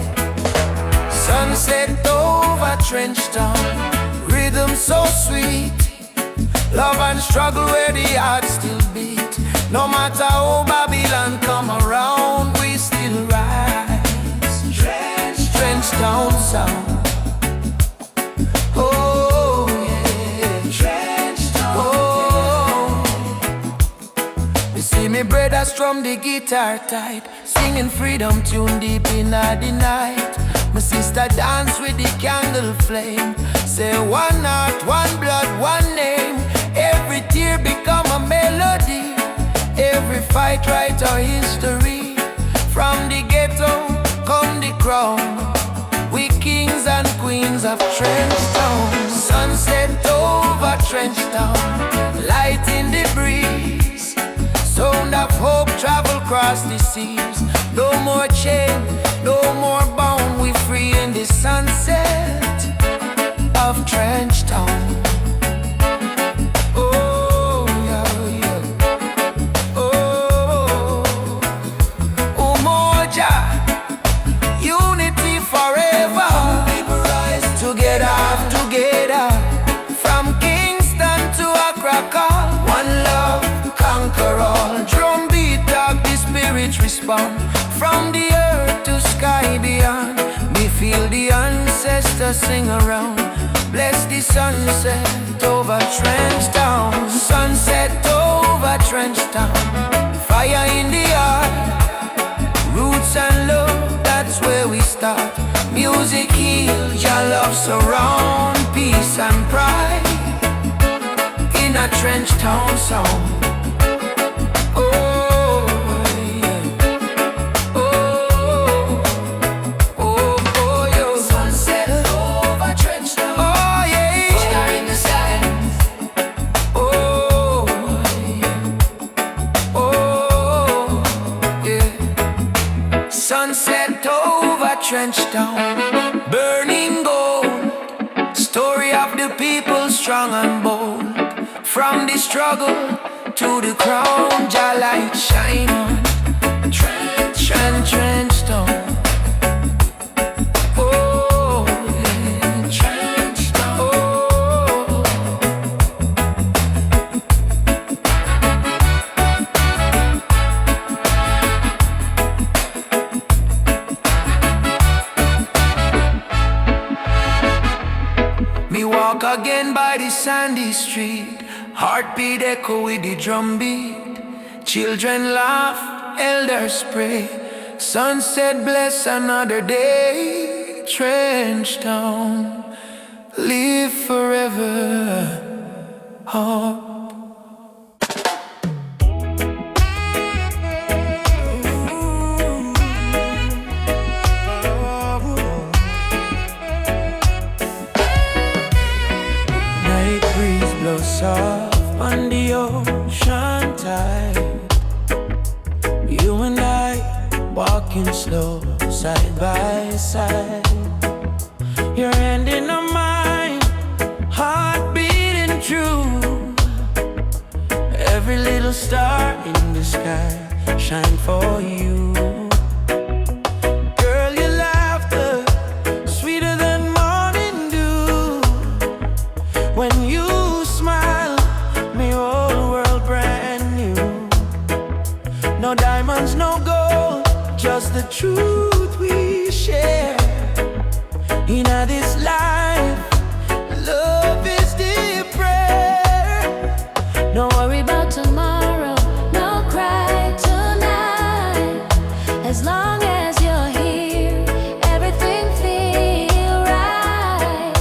Sunset over Trench Town. Rhythm so sweet. Love and struggle where the heart still beat. No matter how Babylon come around, we still rise. Trench Town sound. Oh yeah. Trench Town. Oh. You see me brother strum the guitar tight, singing freedom tune deep in the night. My sister dance with the candle flame. Say one heart, one blood, one name. Every tear become a melody. Every fight write our history. From the ghetto come the crown. We kings and queens of Trench Town. Sunset over Trench Town. Light in the breeze. Sound of hope travel across the seas. No more chain, no more bound. We free in the sunset of Trench Town. Together, from Kingston to Accra, one love conquer all. Drum beat up, the spirit respond. From the earth to sky beyond, we feel the ancestors sing around. Bless the sunset over Trench Town. Sunset over Trench Town. Fire in the heart. Roots and love, that's where we start. Music heal, your love surround. Peace and pride in a Trench Town song. Oh, yeah. Oh, yo. Sunset over Trench Town. Oh, yeah. Fire in the sky. Oh, yeah. Oh, yeah. Sunset over Trench Town. Burning gold. Story of the people strong and bold. From the struggle to the crown, Jah light shine on Trench Town. walk again by the sandy street. Heartbeat echo with the drum beat. Children laugh, elders pray. Sunset bless another day. Trench town, live forever. Oh. Soft on the ocean tide. You and I walking slow, side by side. Your hand in mine, heart beating true. Every little star in the sky shine for you. Girl, your laughter sweeter than morning dew. When you smile, me whole world brand new. No diamonds, no gold, just the truth we share. In this life, love is the prayer. No worry about tomorrow, no cry tonight. As long as you're here, everything feel right.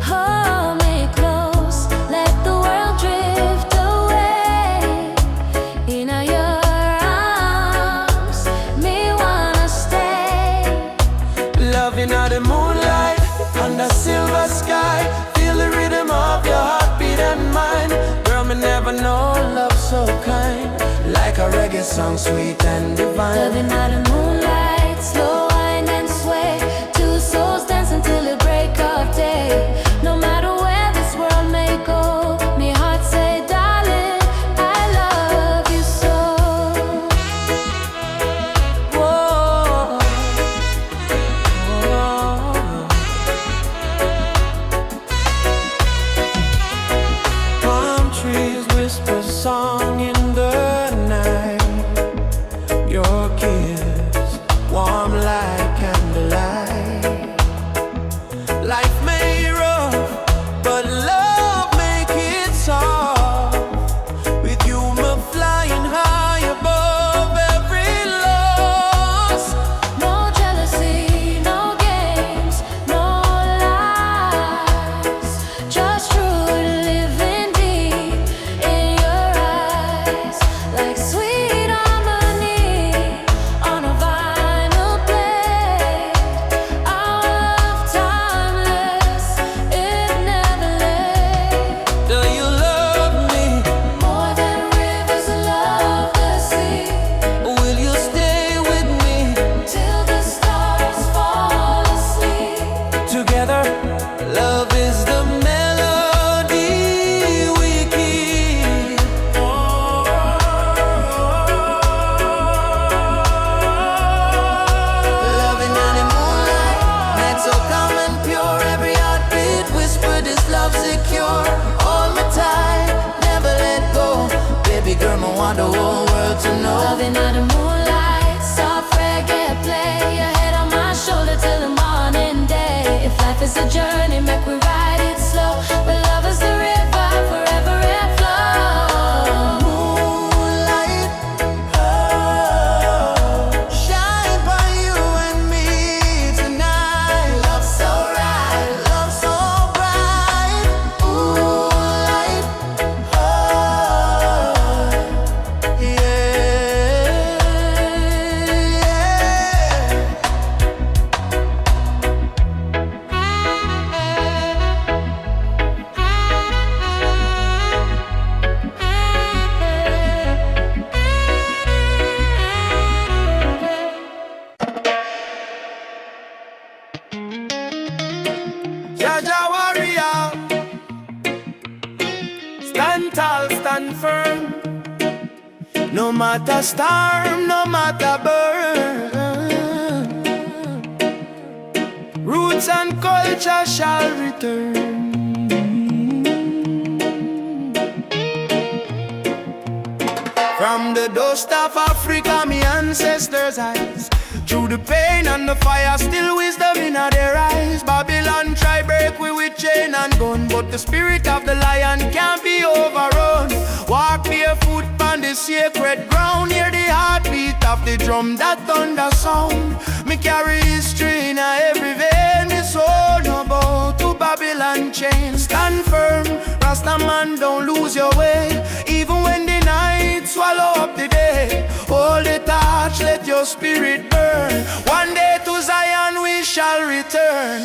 Hold me close, let the world drift away. In your arms, me wanna stay. Loving out the moonlight, under silver sky. Feel the rhythm of your heartbeat and mine. Girl, me never know love so kind. Like a reggae song, sweet and divine. Loving out the moonlight, slow wind and sway. Two souls dance until the break of day. No matter where this world may go, me heart say, darling, I love you so. Whoa. Palm trees whisper song in the night. Your kiss warm like candlelight. Life may rough, but love make it soft. With you, me flying high above every loss. No jealousy, no games, no lies. Just true living deep in your eyes. Like sweet harmony on a vinyl plate. Our love timeless, it never late. Do you love me? More than rivers love the sea. Will you stay with me? Till the stars fall asleep. Together, love is the melody we keep. Loving in the moonlight, night so calm and pure. Every heartbeat whisper this love secure. Hold me tight, never let go. Baby girl, I want the whole world to know. Loving under moonlight, soft reggae play. Your head on my shoulder till the morning day. If life is a journey, make we ride it slow. But love is the river, forever it flows. Moonlight, oh, shine by you and me tonight. Love so right, love so bright. Moonlight, oh, yeah, Jaja warrior, stand tall, stand firm. No matter storm, no matter burn. Roots and culture shall return. From the dust of Africa, me ancestors' eyes. Through the pain and the fire, still wisdom in their eyes. Babylon try break we with chain and gun, but the spirit of the lion can't be overrun. Walk barefoot on the sacred ground, hear the heartbeat of the drum, that thunder sound. Me carry history in every vein, me soul no bow to Babylon chain. Stand firm, Rasta man, don't lose your way, even when the night swallow up the day. Hold the torch, let your spirit burn. One day to Zion we shall return.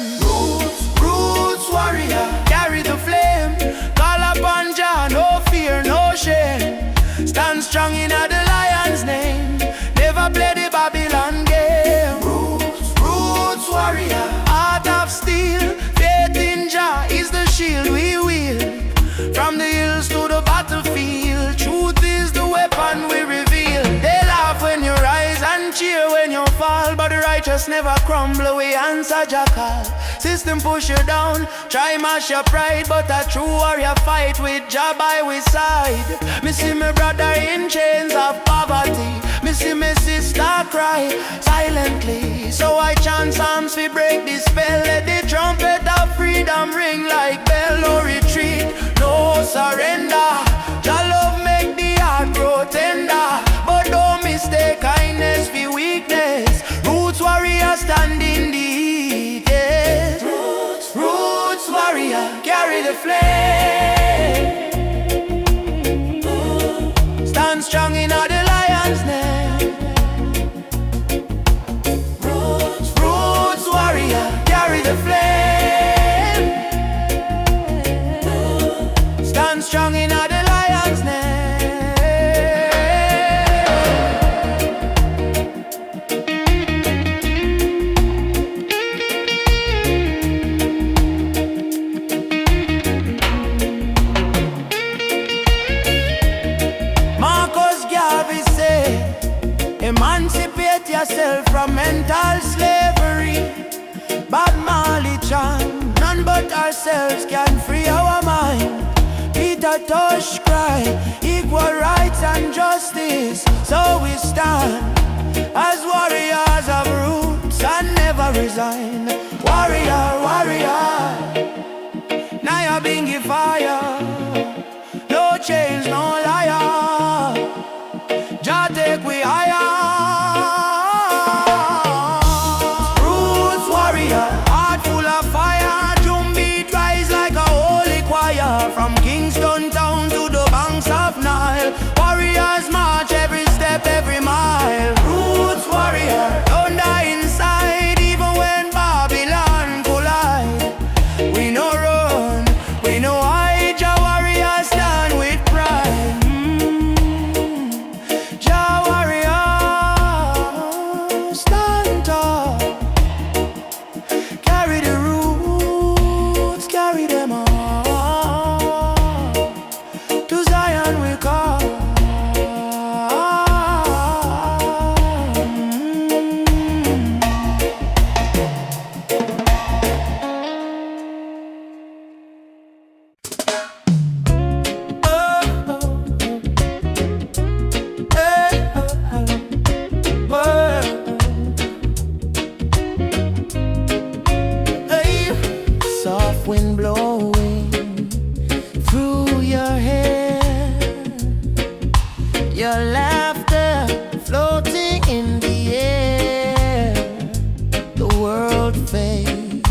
Roots warrior, carry the flame. Call upon Jah, no fear, no shame. Stand strong in the lion's name. Never play the Babylon game. Roots warrior, heart of steel. Faith in Jah is the shield we wield. From the hills to the battlefield, truth is the weapon we reveal. They laugh when you rise and cheer when you fall, but the righteous never crumble, we answer Jah call. System push you down, try mash your pride, but a true warrior fight with Jah by his side. Me see my brother in chains of poverty, me see my sister cry silently. So I chant psalms we break the spell, let the trumpet of freedom ring like bell. No retreat, no surrender. Jah love make the heart grow tender, but don't mistake kindness for weakness. Roots warrior stand in the heat, yes. Roots warrior carry the flame. Stand strong in the lion's name. Roots warrior carry the flame. Stand strong in the lion's name. Emancipate yourself from mental slavery. Bob Marley chant, none but ourselves can free our mind. Peter Tosh cry, equal rights and justice. So we stand as warriors of roots and never resign. Warrior, warrior, now you're being fire. No chains, no liar. Jah take we higher. Roots warrior, heart full of fire. Drum beat rise like a holy choir. From Kingston town to the banks of Nile, warriors march every step, every mile. Roots warrior, don't die inside, even when Babylon collide. We no run, we no hide. Jah warriors stand with pride. Wind blowing through your hair, your laughter floating in the air. The world fades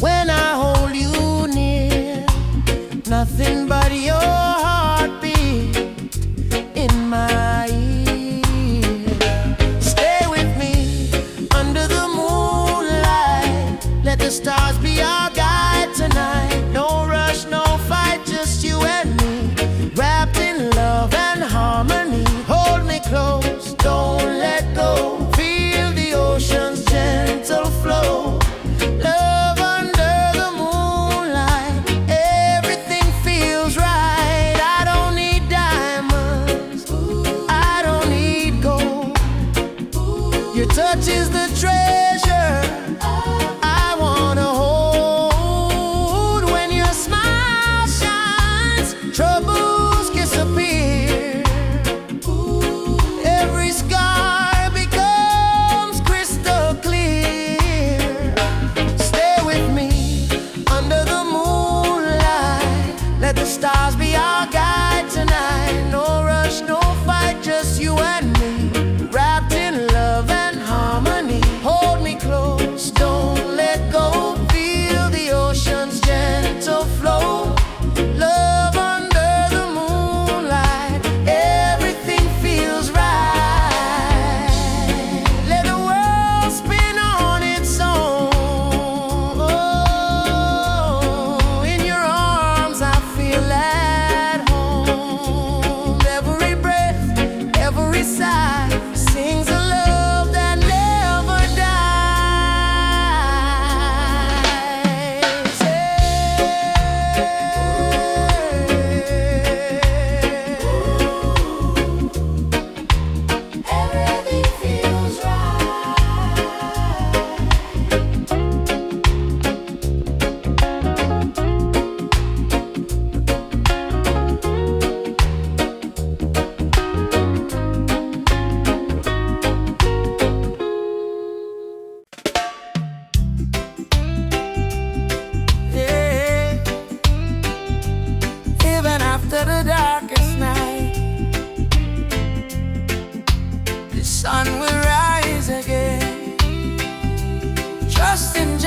when I hold you near. Nothing but your heartbeat in my ear. Stay with me under the moonlight. Let the stars be our guide tonight. No rush, no fight, just you and me, wrapped in love and harmony. Hold me close, don't let go. Feel the ocean's gentle flow. Love under the moonlight, everything feels right. I don't need diamonds, I don't need gold. Your touch is the treasure I wanna hold.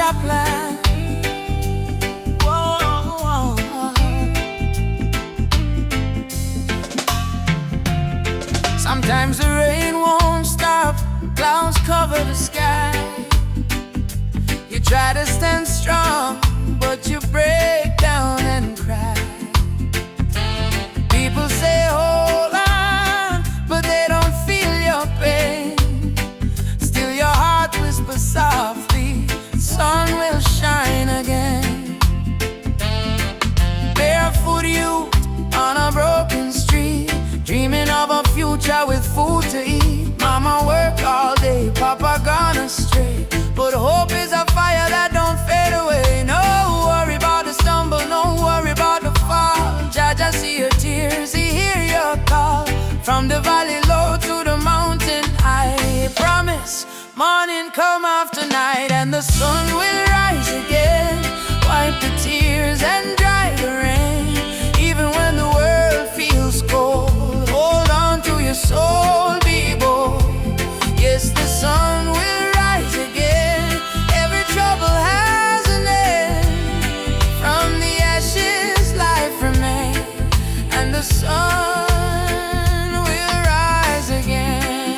our plan. Whoa. Sometimes the rain won't stop, clouds cover the sky. You try to stand strong, but you break down and cry. People say hold on, but they don't feel your pain. Still your heart whispers softly, sun will shine again. Barefoot youth on a broken street, dreaming of a future with food to eat. Mama work all day, Papa gone astray, but hope is a fire that don't fade away. No worry about the stumble, no worry about the fall. Jaja see your tears, he hear your call. From the valley low to the mountain high, promise morning come after night, and the sun will rise again. Wipe the tears and dry the rain. Even when the world feels cold, hold on to your soul, be bold. Yes, the sun will rise again. Every trouble has an end. From the ashes life remains, and the sun will rise again.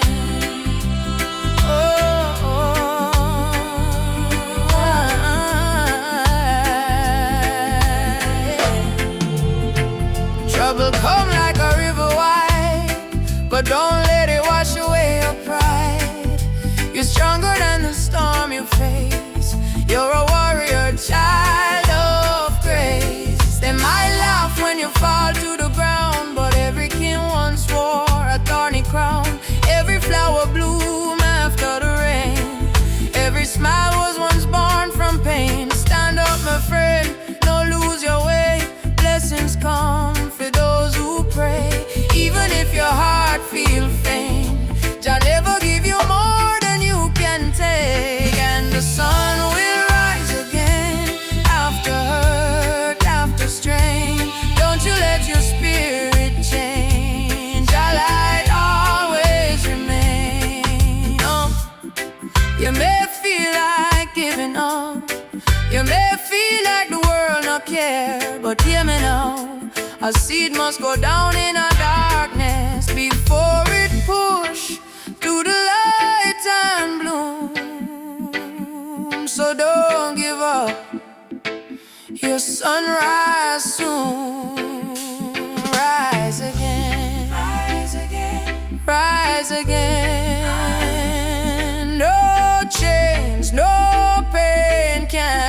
Trouble come like a river wide, but don't let it wash away your pride. You're stronger than the storm you face. You're a warrior, child of grace. They might laugh when you fall to the ground, but every king once wore a thorny crown. Every flower bloom after the rain. Every smile was once born from pain. Stand up, my friend, don't lose your way. Blessings come for those who pray. Even if your heart feels faint, Jah never give you more than you can take. And the sun will rise again, after hurt, after strain. Don't you let your spirit change. Jah light always remain. Oh, you may feel like giving up, you may feel like the world not care, but hear me now. A seed must go down in a darkness before it push to the light and bloom. So don't give up, your sunrise soon. Rise again, rise again, rise again. No chains, no pain can